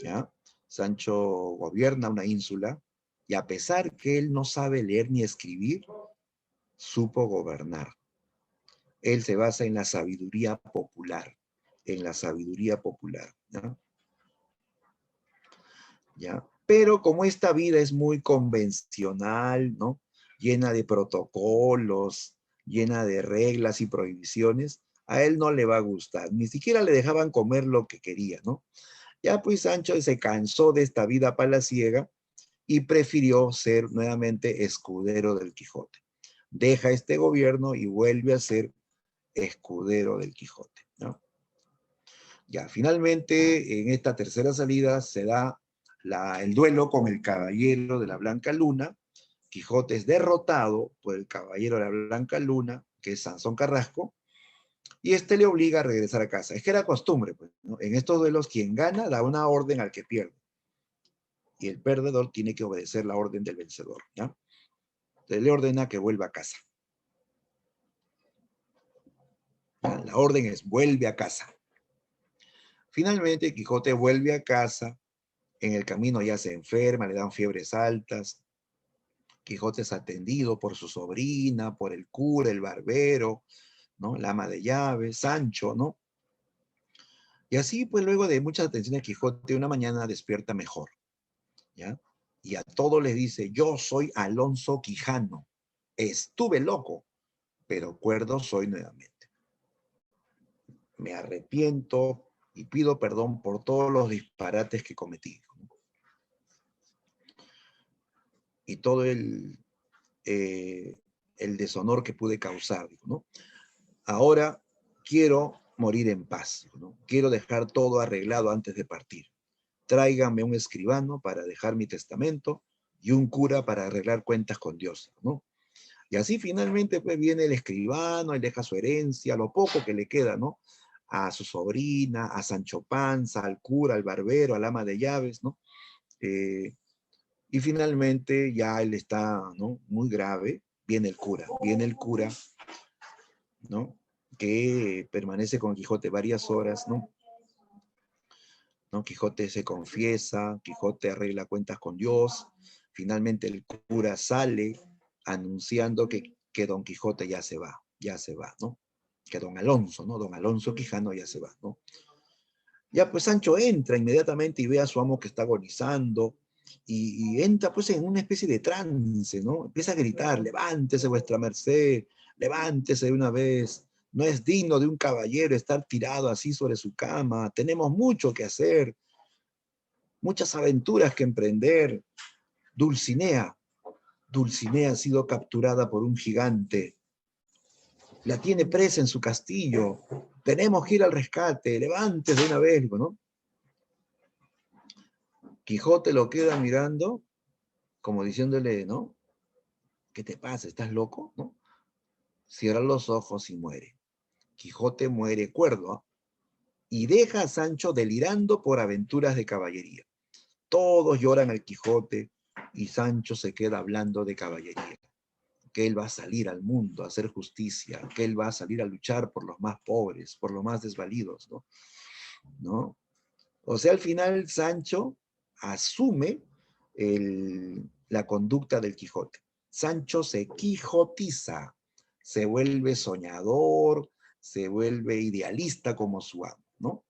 ¿ya? Sancho gobierna una ínsula y a pesar que él no sabe leer ni escribir, supo gobernar. Él se basa en la sabiduría popular, en la sabiduría popular, ¿ya? ¿Ya? Pero como esta vida es muy convencional, ¿no? Llena de protocolos, llena de reglas y prohibiciones, a él no le va a gustar, ni siquiera le dejaban comer lo que quería, ¿no? Ya pues Sancho se cansó de esta vida palaciega y prefirió ser nuevamente escudero del Quijote. Deja este gobierno y vuelve a ser escudero del Quijote, ¿no? Ya, finalmente, en esta tercera salida se da el duelo con el caballero de la Blanca Luna. Quijote es derrotado por el caballero de la Blanca Luna, que es Sansón Carrasco, y este le obliga a regresar a casa. Es que era costumbre, pues, ¿no? En estos duelos, quien gana da una orden al que pierde, y el perdedor tiene que obedecer la orden del vencedor, ¿ya? Entonces le ordena que vuelva a casa. ¿Ya? La orden es, vuelve a casa. Finalmente, Quijote vuelve a casa. En el camino ya se enferma, le dan fiebres altas. Quijote es atendido por su sobrina, por el cura, el barbero, ¿no? La ama de llaves, Sancho, ¿no? Y así, pues luego de muchas atenciones, Quijote una mañana despierta mejor, ¿ya? Y a todos les dice, yo soy Alonso Quijano, estuve loco, pero cuerdo soy nuevamente. Me arrepiento y pido perdón por todos los disparates que cometí. Y todo el deshonor que pude causar, ¿no? Ahora quiero morir en paz, ¿no? Quiero dejar todo arreglado antes de partir. Tráigame un escribano para dejar mi testamento y un cura para arreglar cuentas con Dios, ¿no? Y así finalmente pues viene el escribano, él deja su herencia, lo poco que le queda, ¿no? A su sobrina, a Sancho Panza, al cura, al barbero, al ama de llaves, ¿no? Y finalmente ya él está, ¿no? Muy grave, viene el cura, ¿no? Que permanece con Quijote varias horas, ¿no? ¿No? Quijote se confiesa, Quijote arregla cuentas con Dios, finalmente el cura sale anunciando que Don Quijote ya se va, ¿no? Que Don Alonso, ¿no? Don Alonso Quijano ya se va, ¿no? Ya pues Sancho entra inmediatamente y ve a su amo que está agonizando y entra pues en una especie de trance, ¿no? Empieza a gritar, levántese vuestra merced, levántese de una vez, no es digno de un caballero estar tirado así sobre su cama, tenemos mucho que hacer, muchas aventuras que emprender. Dulcinea, Dulcinea ha sido capturada por un gigante, la tiene presa en su castillo, tenemos que ir al rescate, levántese de una vez, ¿no? Quijote lo queda mirando, como diciéndole, ¿no? ¿Qué te pasa? ¿Estás loco? ¿No? Cierra los ojos y muere. Quijote muere cuerdo, ¿eh? Y deja a Sancho delirando por aventuras de caballería. Todos lloran al Quijote y Sancho se queda hablando de caballería. Que él va a salir al mundo a hacer justicia, que él va a salir a luchar por los más pobres, por los más desvalidos, ¿no? ¿No? O sea, al final Sancho asume la conducta del Quijote. Sancho se quijotiza, se vuelve soñador, se vuelve idealista como su amo, ¿no?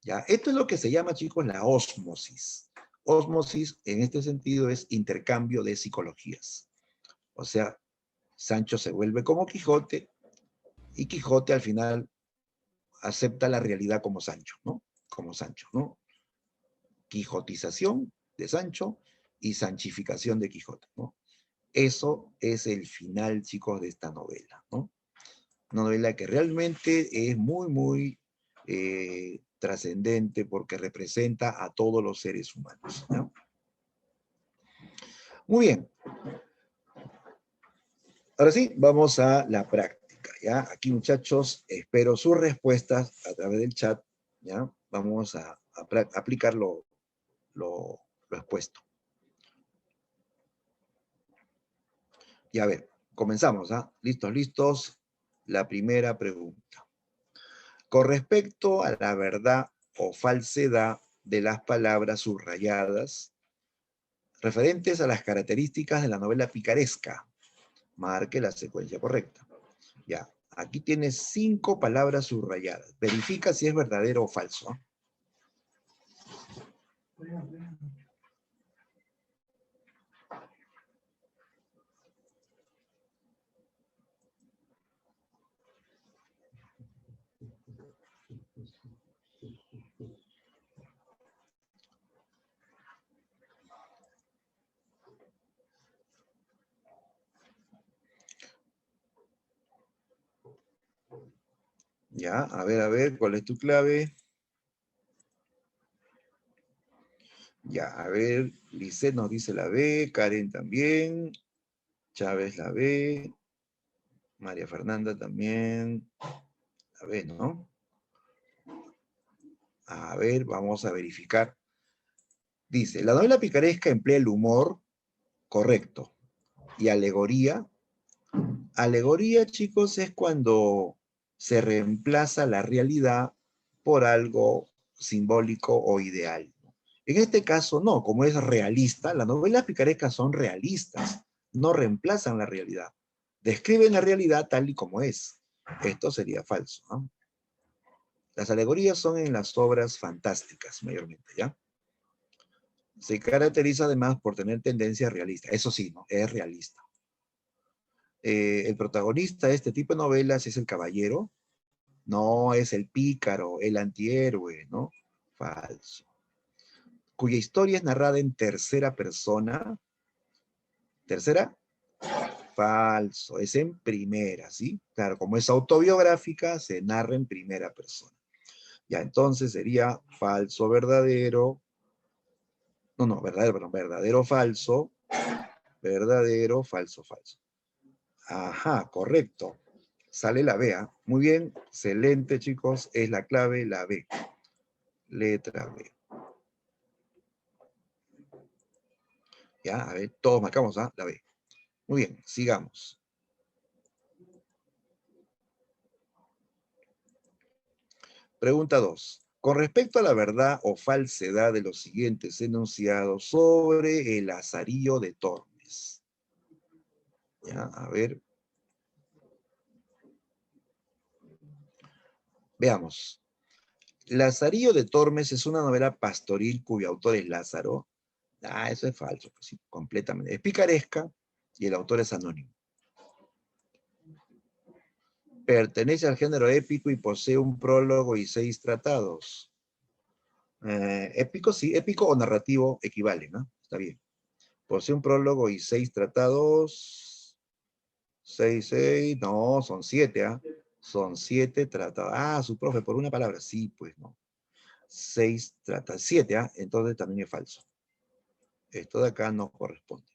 ¿Ya? Esto es lo que se llama, chicos, la ósmosis. Ósmosis, en este sentido, es intercambio de psicologías. O sea, Sancho se vuelve como Quijote y Quijote al final acepta la realidad como Sancho, ¿no? Como Sancho, ¿no? Quijotización de Sancho y sanchificación de Quijote, ¿no? Eso es el final, chicos, de esta novela, ¿no? Una novela que realmente es muy, muy trascendente porque representa a todos los seres humanos, ¿no? Muy bien. Ahora sí, vamos a la práctica, ¿ya? Aquí, muchachos, espero sus respuestas a través del chat, ¿ya? Vamos a aplicar lo expuesto. Y a ver, comenzamos, ¿ah? ¿Listos, listos? La primera pregunta. Con respecto a la verdad o falsedad de las palabras subrayadas, referentes a las características de la novela picaresca, marque la secuencia correcta. Ya, aquí tienes 5 palabras subrayadas. Verifica si es verdadero o falso. Ya, a ver, ¿cuál es tu clave? Ya, a ver, Lisset nos dice la B, Karen también, Chávez la B, María Fernanda también, la B, ¿no? A ver, vamos a verificar. Dice, la novela picaresca emplea el humor, correcto, y alegoría. Alegoría, chicos, es cuando se reemplaza la realidad por algo simbólico o ideal. En este caso, no, como es realista, las novelas picarescas son realistas, no reemplazan la realidad. Describen la realidad tal y como es. Esto sería falso, ¿no? Las alegorías son en las obras fantásticas, mayormente, ¿ya? Se caracteriza además por tener tendencia realista. Eso sí, ¿no? Es realista. El protagonista de este tipo de novelas es el caballero. No, es el pícaro, el antihéroe, ¿no? Falso. Cuya historia es narrada en tercera persona. ¿Tercera? Falso. Es en primera, ¿sí? Claro, como es autobiográfica, se narra en primera persona. Ya, entonces sería falso, verdadero. No, no, verdadero, perdón, verdadero, falso. Verdadero, falso, falso. Ajá, correcto. Sale la B, ¿ah? Muy bien, excelente, chicos. Es la clave, la B. Letra B. Ya, a ver, todos marcamos, ¿ah? La B. Muy bien, sigamos. Pregunta 2. Con respecto a la verdad o falsedad de los siguientes enunciados sobre el Lazarillo de Tormes. Ya, a ver. Veamos. Lazarillo de Tormes es una novela pastoril cuyo autor es Lázaro. Ah, eso es falso, pues sí, completamente. Es picaresca y el autor es anónimo. Pertenece al género épico y posee un prólogo y 6 tratados. Épico, sí, épico o narrativo equivalen, ¿no? Está bien. Posee un prólogo y 6 tratados. 6, no, son 7, ¿ah? Son 7 tratados. Ah, su profe, por una palabra. Sí, pues no. 6 tratados. 7, ¿ah? Entonces también es falso. Esto de acá no corresponde.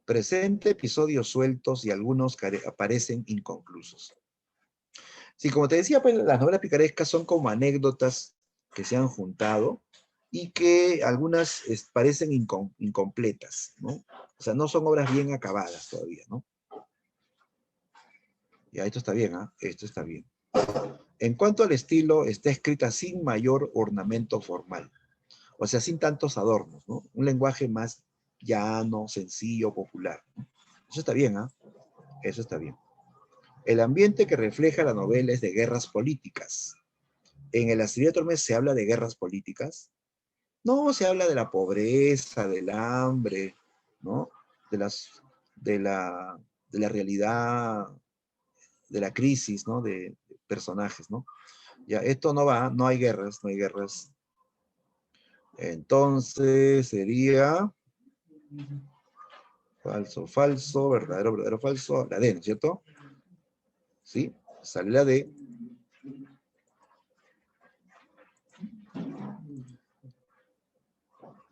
Presenta episodios sueltos y algunos aparecen inconclusos. Sí, como te decía, pues las novelas picarescas son como anécdotas que se han juntado y que algunas parecen incompletas, ¿no? O sea, no son obras bien acabadas todavía, ¿no? Ya, esto está bien, ¿ah? Esto está bien. En cuanto al estilo, está escrita sin mayor ornamento formal, o sea, sin tantos adornos, ¿no? Un lenguaje más llano, sencillo, popular, ¿no? Eso está bien, ¿ah? Eso está bien. El ambiente que refleja la novela es de guerras políticas. En el Lazarillo de Tormes se habla de guerras políticas. No, se habla de la pobreza, del hambre, ¿no? De, las, de, la, de la realidad, de la crisis, ¿no? De personajes, ¿no? Ya, esto no va, no hay guerras, no hay guerras. Entonces sería falso, falso, verdadero, verdadero, falso. La D, ¿no es cierto? ¿Sí? Sale la D.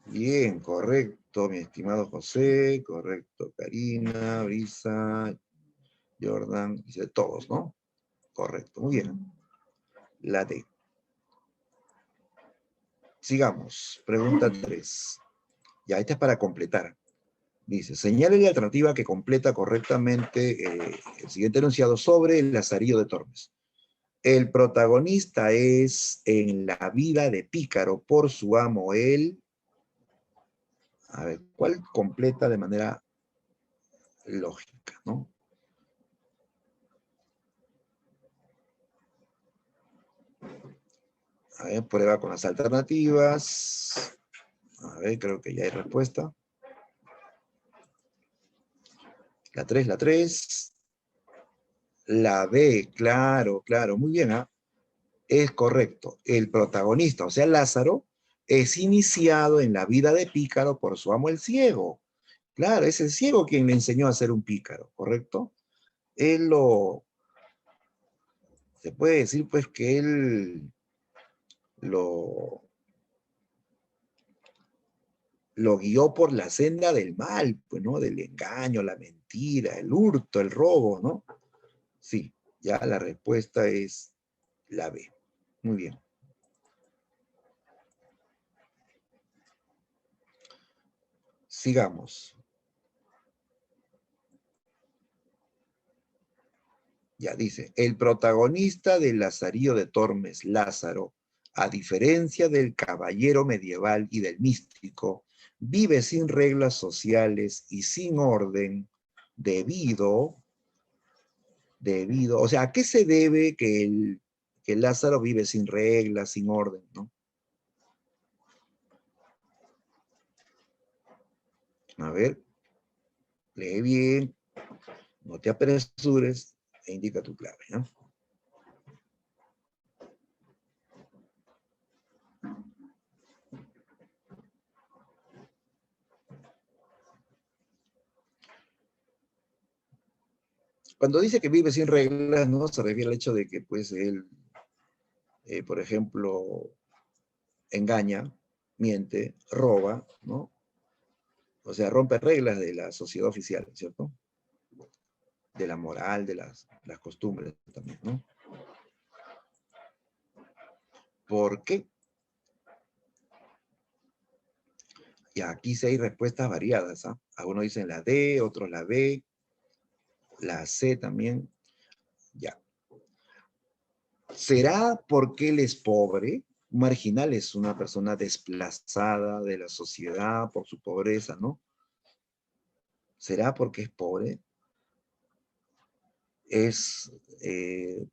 Bien, correcto, mi estimado José, correcto, Karina, Brisa, Jordan, dice todos, ¿no? Correcto, muy bien. La D. Sigamos, pregunta 3. Ya, esta es para completar. Dice, señale la alternativa que completa correctamente el siguiente enunciado sobre el Lazarillo de Tormes. El protagonista es en la vida de Pícaro por su amo, él. A ver, ¿cuál completa de manera lógica, no? A ver, prueba con las alternativas. A ver, creo que ya hay respuesta. La 3, la 3. La B, claro, claro, muy bien, ¿ah? Es correcto. El protagonista, o sea, Lázaro, es iniciado en la vida de Pícaro por su amo el ciego. Claro, es el ciego quien le enseñó a ser un pícaro, ¿correcto? Él se puede decir pues que él lo, lo guió por la senda del mal, pues, ¿no? Del engaño, la mentira, el hurto, el robo, ¿no? Sí, ya la respuesta es la B. Muy bien. Sigamos. Ya dice, el protagonista del Lazarillo de Tormes, Lázaro, a diferencia del caballero medieval y del místico, vive sin reglas sociales y sin orden debido, o sea, ¿a qué se debe que Lázaro vive sin reglas, sin orden, ¿no? A ver, lee bien. No te apresures e indica tu clave, ¿no? Cuando dice que vive sin reglas, ¿no? Se refiere al hecho de que, pues, él, por ejemplo, engaña, miente, roba, ¿no? O sea, rompe reglas de la sociedad oficial, ¿cierto? De la moral, de las costumbres también, ¿no? ¿Por qué? Y aquí sí hay respuestas variadas, ¿ah? Algunos dicen la D, otros la B, la C también. Ya. ¿Será porque él es pobre? Un marginal es una persona desplazada de la sociedad por su pobreza, ¿no? ¿Será porque es pobre? Es,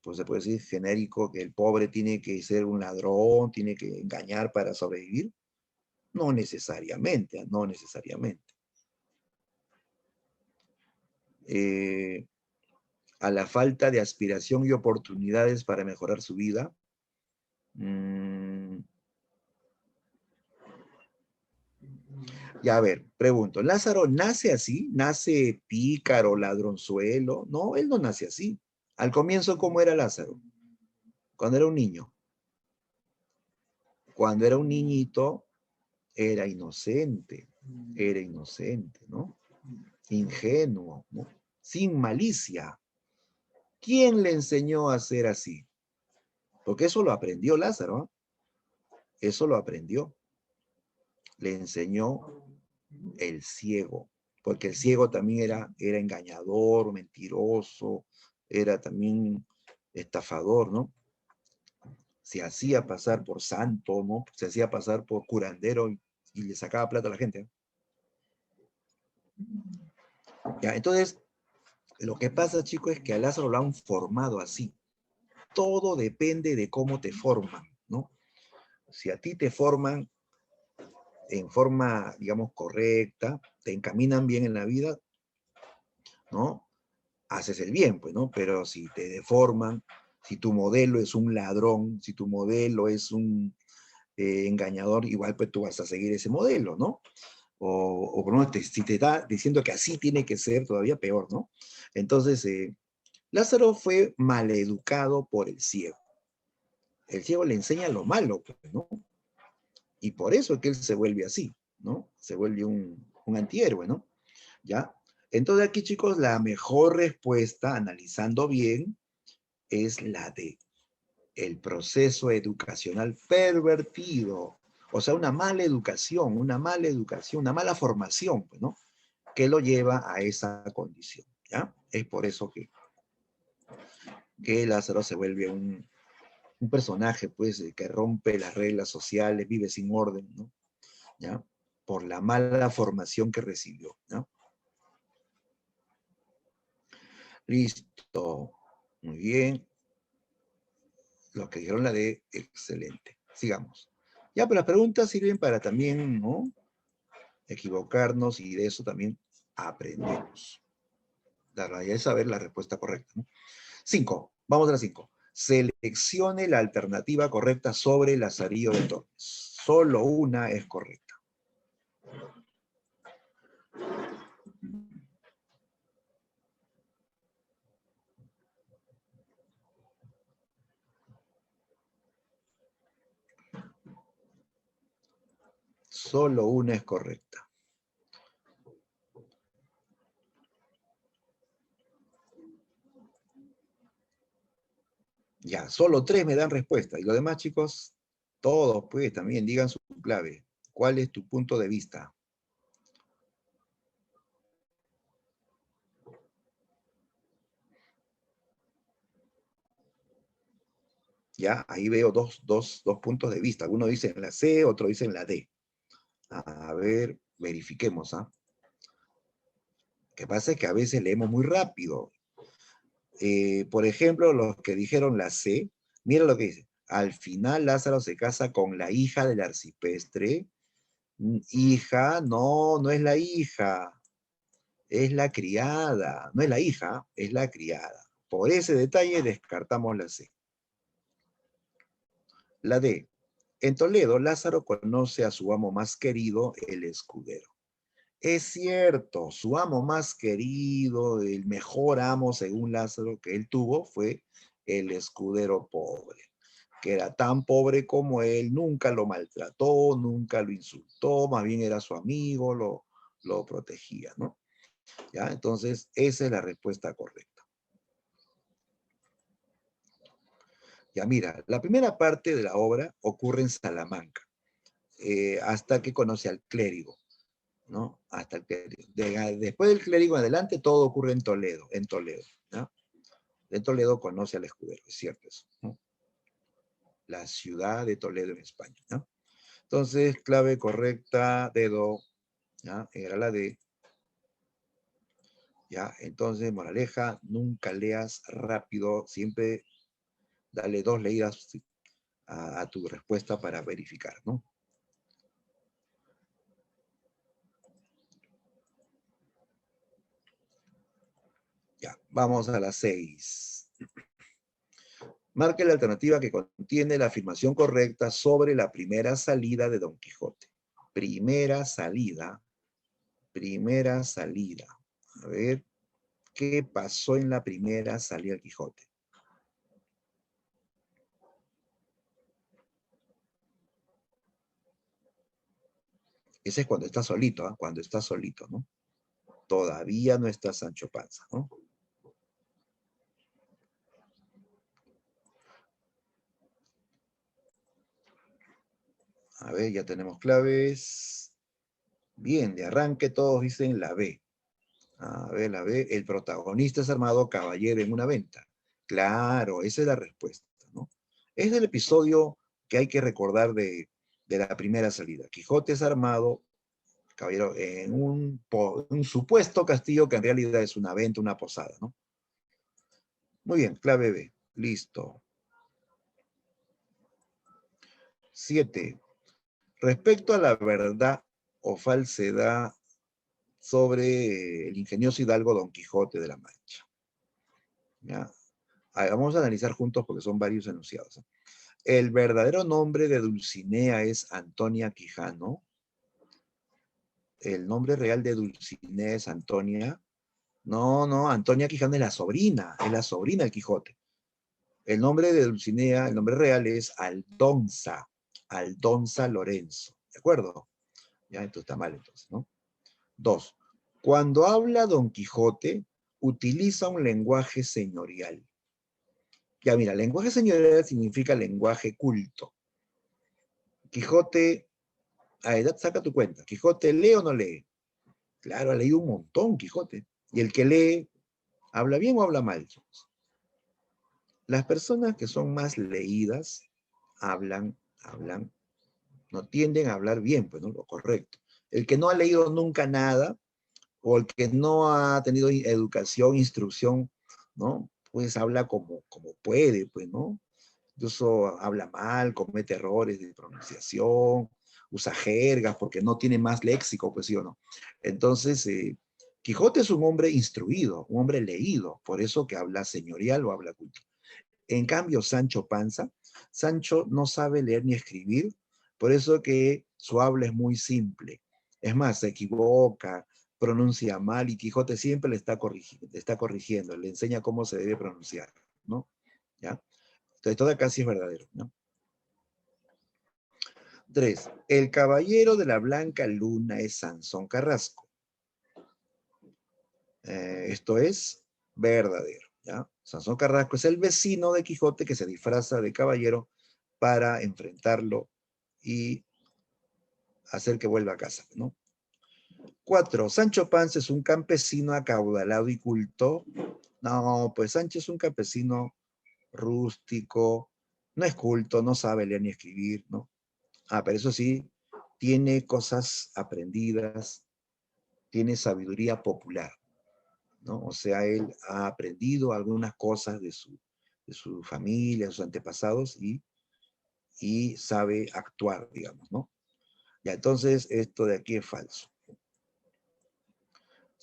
pues se puede decir genérico, que el pobre tiene que ser un ladrón, tiene que engañar para sobrevivir. No necesariamente, no necesariamente. Eh, a la falta de aspiración y oportunidades para mejorar su vida. Mm, ya, a ver, pregunto, ¿Lázaro nace así? ¿Nace pícaro, ladronzuelo? No, él no nace así. Al comienzo, ¿cómo era Lázaro? Cuando era un niño. Cuando era un niñito, era inocente, ¿no? Ingenuo, ¿no? Sin malicia. ¿Quién le enseñó a ser así? Porque eso lo aprendió Lázaro, ¿eh? Eso lo aprendió. Le enseñó el ciego, porque el ciego también era engañador, mentiroso, era también estafador, ¿no? Se hacía pasar por santo, ¿no? Se hacía pasar por curandero y le sacaba plata a la gente. Ya, entonces, lo que pasa, chicos, es que a Lázaro lo han formado así. Todo depende de cómo te forman, ¿no? Si a ti te forman en forma, digamos, correcta, te encaminan bien en la vida, ¿no? Haces el bien, pues, ¿no? Pero si te deforman, si tu modelo es un ladrón, si tu modelo es un engañador, igual pues tú vas a seguir ese modelo, ¿no? O por lo menos si te está diciendo que así tiene que ser, todavía peor, ¿no? Entonces, Lázaro fue maleducado por el ciego. El ciego le enseña lo malo, pues, ¿no? Y por eso es que él se vuelve así, ¿no? Se vuelve un antihéroe, ¿no? ¿Ya? Entonces aquí, chicos, la mejor respuesta, analizando bien, es la de el proceso educacional pervertido. O sea, una mala educación, una mala formación, pues, ¿no? Que lo lleva a esa condición, ¿ya? Es por eso que Lázaro se vuelve un personaje, pues, que rompe las reglas sociales, vive sin orden, ¿no? ¿Ya? Por la mala formación que recibió, ¿no? Listo. Muy bien. Los que dijeron la D, excelente. Sigamos. Ya, pero las preguntas sirven para también, ¿no? Equivocarnos y de eso también aprendemos. La realidad es saber la respuesta correcta, ¿no? 5. Vamos a la 5. Seleccione la alternativa correcta sobre Lazarillo de Tormes. Solo una es correcta. Solo una es correcta. Ya, solo 3 me dan respuesta. Y los demás, chicos, todos, pues, también digan su clave. ¿Cuál es tu punto de vista? Ya, ahí veo dos puntos de vista. Uno dice en la C, otro dice en la D. A ver, verifiquemos, ¿ah? Lo que pasa es que a veces leemos muy rápido. Por ejemplo, los que dijeron la C, mira lo que dice. Al final Lázaro se casa con la hija del arcipreste. Hija, no, no es la hija. Es la criada, no es la hija, es la criada. Por ese detalle descartamos la C. La D. En Toledo, Lázaro conoce a su amo más querido, el escudero. Es cierto, su amo más querido, el mejor amo según Lázaro que él tuvo fue el escudero pobre, que era tan pobre como él, nunca lo maltrató, nunca lo insultó, más bien era su amigo, lo protegía, ¿no? ¿Ya? Entonces, esa es la respuesta correcta. Ya mira, la primera parte de la obra ocurre en Salamanca, hasta que conoce al clérigo, ¿no? Hasta el clérigo. Después del clérigo en adelante, todo ocurre en Toledo, ¿no? En Toledo conoce al escudero, es cierto eso, ¿no? La ciudad de Toledo en España, ¿no? Entonces, clave correcta, dedo, ¿ya? Era la D. ¿Ya? Entonces, moraleja, nunca leas rápido, siempre dale 2 leídas a tu respuesta para verificar, ¿no? Ya, vamos a las 6. Marque la alternativa que contiene la afirmación correcta sobre la primera salida de Don Quijote. Primera salida, primera salida. A ver, ¿qué pasó en la primera salida del Quijote? Ese es cuando está solito, ¿eh? Cuando está solito, ¿no? Todavía no está Sancho Panza, ¿no? A ver, ya tenemos claves. Bien, de arranque todos dicen la B. A ver, la B. El protagonista es armado caballero en una venta. Claro, esa es la respuesta, ¿no? Es el episodio que hay que recordar de la primera salida. Quijote es armado, caballero, en un supuesto castillo que en realidad es una venta, una posada, ¿no? Muy bien, clave B. Listo. 7. Respecto a la verdad o falsedad sobre el ingenioso hidalgo Don Quijote de la Mancha. ¿Ya? Vamos a analizar juntos porque son varios enunciados. El verdadero nombre de Dulcinea es Antonia Quijano. El nombre real de Dulcinea es Antonia. No, no, Antonia Quijano es la sobrina del Quijote. El nombre de Dulcinea, el nombre real es Aldonza, Aldonza Lorenzo. ¿De acuerdo? Ya, esto está mal entonces, ¿no? 2. Cuando habla Don Quijote, utiliza un lenguaje señorial. Ya mira, lenguaje señorial significa lenguaje culto. Quijote, a edad saca tu cuenta. ¿Quijote lee o no lee? Claro, ha leído un montón Quijote. Y el que lee, ¿habla bien o habla mal? Las personas que son más leídas hablan, no tienden a hablar bien, pues no, lo correcto. El que no ha leído nunca nada, o el que no ha tenido educación, instrucción, ¿no? Pues habla como puede, pues, ¿no? Incluso habla mal, comete errores de pronunciación, usa jergas porque no tiene más léxico, pues sí o no. Entonces, Quijote es un hombre instruido, un hombre leído, por eso que habla señorial o habla culto. En cambio, Sancho Panza, Sancho no sabe leer ni escribir, por eso que su habla es muy simple. Es más, se equivoca, pronuncia mal y Quijote siempre le está corrigiendo, le enseña cómo se debe pronunciar, ¿no? ¿Ya? Entonces, todo acá sí es verdadero, ¿no? 3. El caballero de la Blanca Luna es Sansón Carrasco. Esto es verdadero, ¿ya? Sansón Carrasco es el vecino de Quijote que se disfraza de caballero para enfrentarlo y hacer que vuelva a casa, ¿no? 4. Sancho Panza es un campesino acaudalado y culto. No, pues Sancho es un campesino rústico, no es culto, no sabe leer ni escribir, ¿no? Pero eso sí, tiene cosas aprendidas, tiene sabiduría popular, ¿no? O sea, él ha aprendido algunas cosas de su familia, de sus antepasados y sabe actuar, digamos, ¿no? Ya, entonces, esto de aquí es falso.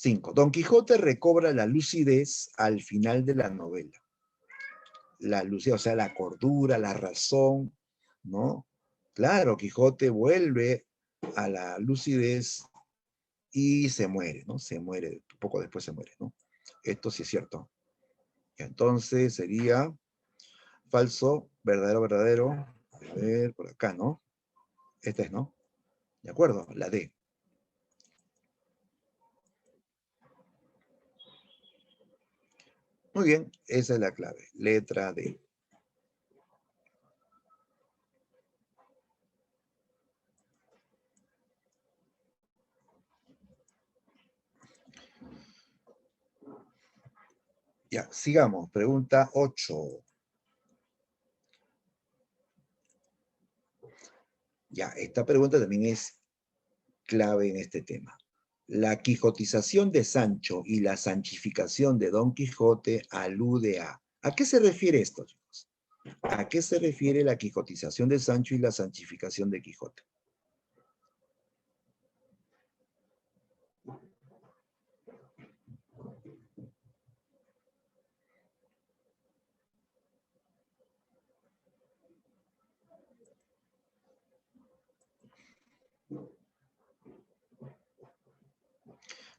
5. Don Quijote recobra la lucidez al final de la novela. La lucidez, o sea, la cordura, la razón, ¿no? Claro, Quijote vuelve a la lucidez y se muere, ¿no? Se muere, poco después se muere, ¿no? Esto sí es cierto. Entonces sería falso, verdadero, verdadero. A ver, por acá, ¿no? Esta es, ¿no? ¿De acuerdo? La D. Muy bien, esa es la clave. Letra D. Ya, sigamos. Pregunta 8. Ya, esta pregunta también es clave en este tema. La quijotización de Sancho y la sanchificación de Don Quijote alude a... ¿A qué se refiere esto, chicos? ¿A qué se refiere la quijotización de Sancho y la sanchificación de Quijote?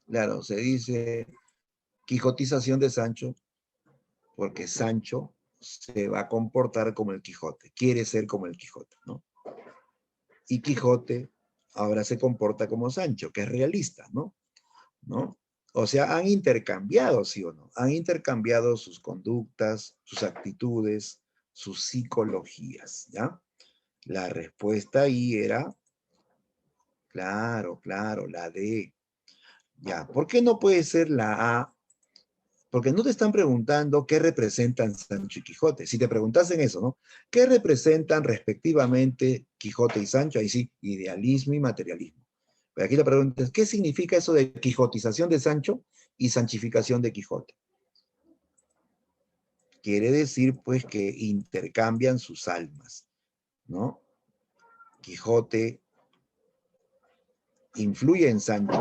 Claro, se dice quijotización de Sancho porque Sancho se va a comportar como el Quijote, quiere ser como el Quijote, ¿no? Y Quijote ahora se comporta como Sancho, que es realista, ¿no? ¿No? O sea, han intercambiado, ¿sí o no? Han intercambiado sus conductas, sus actitudes, sus psicologías, ¿ya? La respuesta ahí era, claro, claro, la D. Ya, ¿por qué no puede ser la A? Porque no te están preguntando qué representan Sancho y Quijote. Si te preguntasen eso, ¿no? ¿Qué representan respectivamente Quijote y Sancho? Ahí sí, idealismo y materialismo. Pero aquí la pregunta es, ¿qué significa eso de quijotización de Sancho y sanchificación de Quijote? Quiere decir, pues, que intercambian sus almas, ¿no? Quijote influye en Sancho,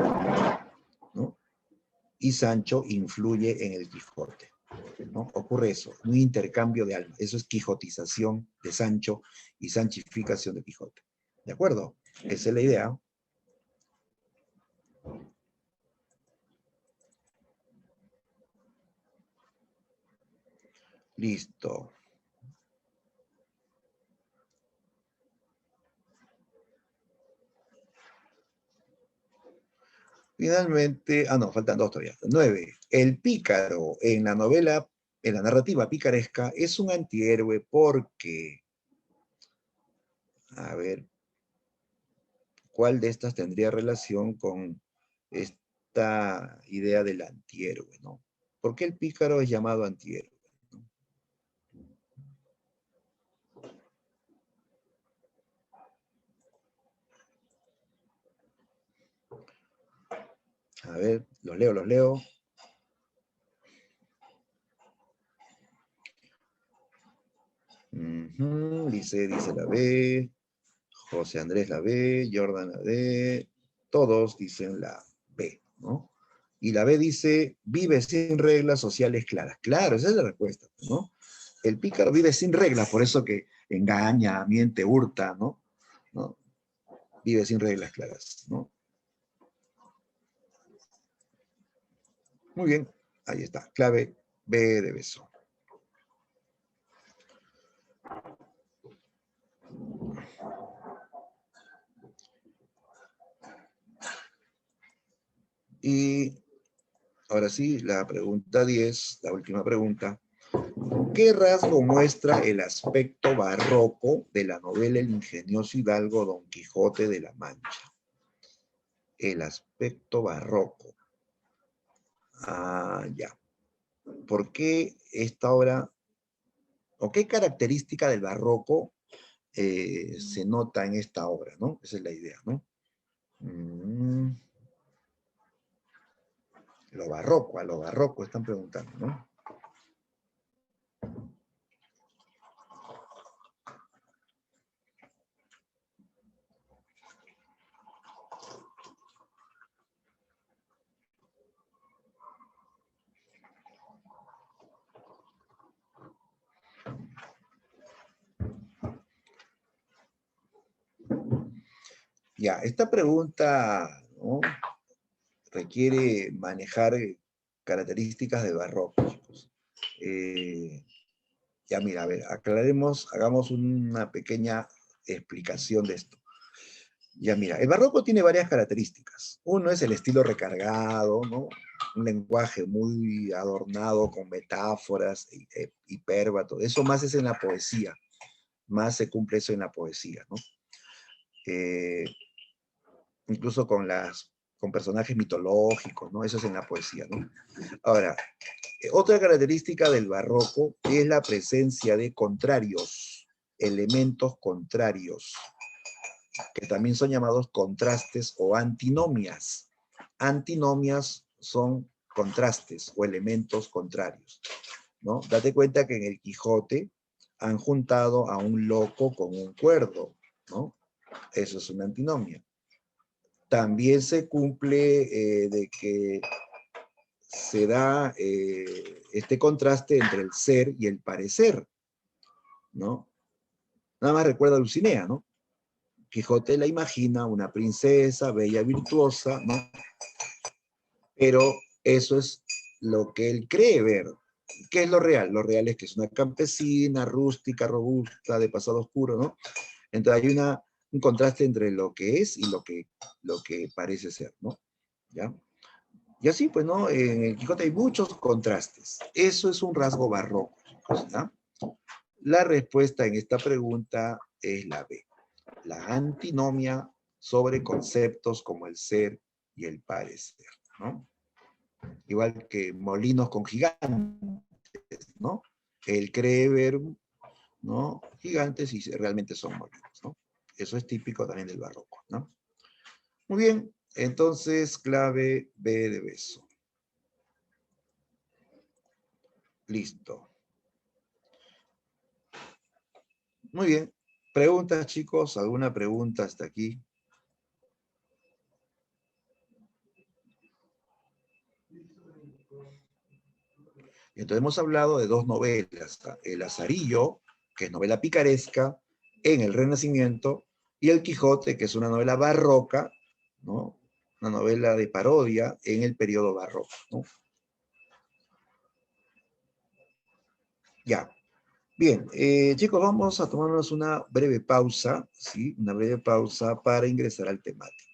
¿no? Y Sancho influye en el Quijote, ¿no? Ocurre eso, un intercambio de almas. Eso es quijotización de Sancho y sanchificación de Quijote. ¿De acuerdo? Esa es la idea. Listo. Finalmente, no, faltan dos todavía. 9. El pícaro en la novela, en la narrativa picaresca, es un antihéroe porque, a ver, ¿cuál de estas tendría relación con esta idea del antihéroe, ¿no? ¿Por qué el pícaro es llamado antihéroe? ¿No? A ver, los leo, los leo. Dice la B, José Andrés la B, Jordan la D, todos dicen la B, ¿no? Y la B dice, vive sin reglas sociales claras. Claro, esa es la respuesta, ¿no? El pícaro vive sin reglas, por eso que engaña, miente, hurta, ¿no? ¿No? Vive sin reglas claras, ¿no? Muy bien, ahí está, clave B de beso. Y ahora sí, la pregunta 10, la última pregunta. ¿Qué rasgo muestra el aspecto barroco de la novela El ingenioso hidalgo Don Quijote de la Mancha? El aspecto barroco. Ya. ¿Por qué esta obra, o qué característica del barroco se nota en esta obra, ¿no? Esa es la idea, ¿no? Mm, a lo barroco están preguntando, ¿no? Ya, esta pregunta, ¿no?, requiere manejar características del barroco, chicos. Ya mira, a ver, aclaremos, hagamos una pequeña explicación de esto. Ya mira, el barroco tiene varias características. Uno es el estilo recargado, ¿no? Un lenguaje muy adornado con metáforas, hipérbato. Eso más es en la poesía, más se cumple eso en la poesía, ¿no? Eh, Incluso con personajes mitológicos, ¿no? Eso es en la poesía, ¿no? Ahora, otra característica del barroco es la presencia de contrarios, elementos contrarios, que también son llamados contrastes o antinomias. Antinomias son contrastes o elementos contrarios, ¿no? Date cuenta que en el Quijote han juntado a un loco con un cuerdo, ¿no? Eso es una antinomia. También se cumple de que se da este contraste entre el ser y el parecer, ¿no? Nada más recuerda a Dulcinea, ¿no? Quijote la imagina una princesa, bella, virtuosa, ¿no? Pero eso es lo que él cree ver. ¿Qué es lo real? Lo real es que es una campesina, rústica, robusta, de pasado oscuro, ¿no? Entonces hay un contraste entre lo que es y lo que parece ser, ¿no? ¿Ya? Y así, pues, ¿no? En el Quijote hay muchos contrastes. Eso es un rasgo barroco, ¿ya? La respuesta en esta pregunta es la B. La antinomia sobre conceptos como el ser y el parecer, ¿no? Igual que molinos con gigantes, ¿no? Él cree ver, ¿no?, gigantes y realmente son molinos, ¿no? Eso es típico también del barroco, ¿no? Muy bien, entonces clave B de beso. Listo. Muy bien. ¿Preguntas, chicos? ¿Alguna pregunta hasta aquí? Entonces hemos hablado de dos novelas, El Lazarillo, que es novela picaresca, en el Renacimiento, y El Quijote, que es una novela barroca, ¿no? Una novela de parodia en el periodo barroco, ¿no? Ya. Bien, chicos, vamos a tomarnos una breve pausa, ¿sí? Una breve pausa para ingresar al temático.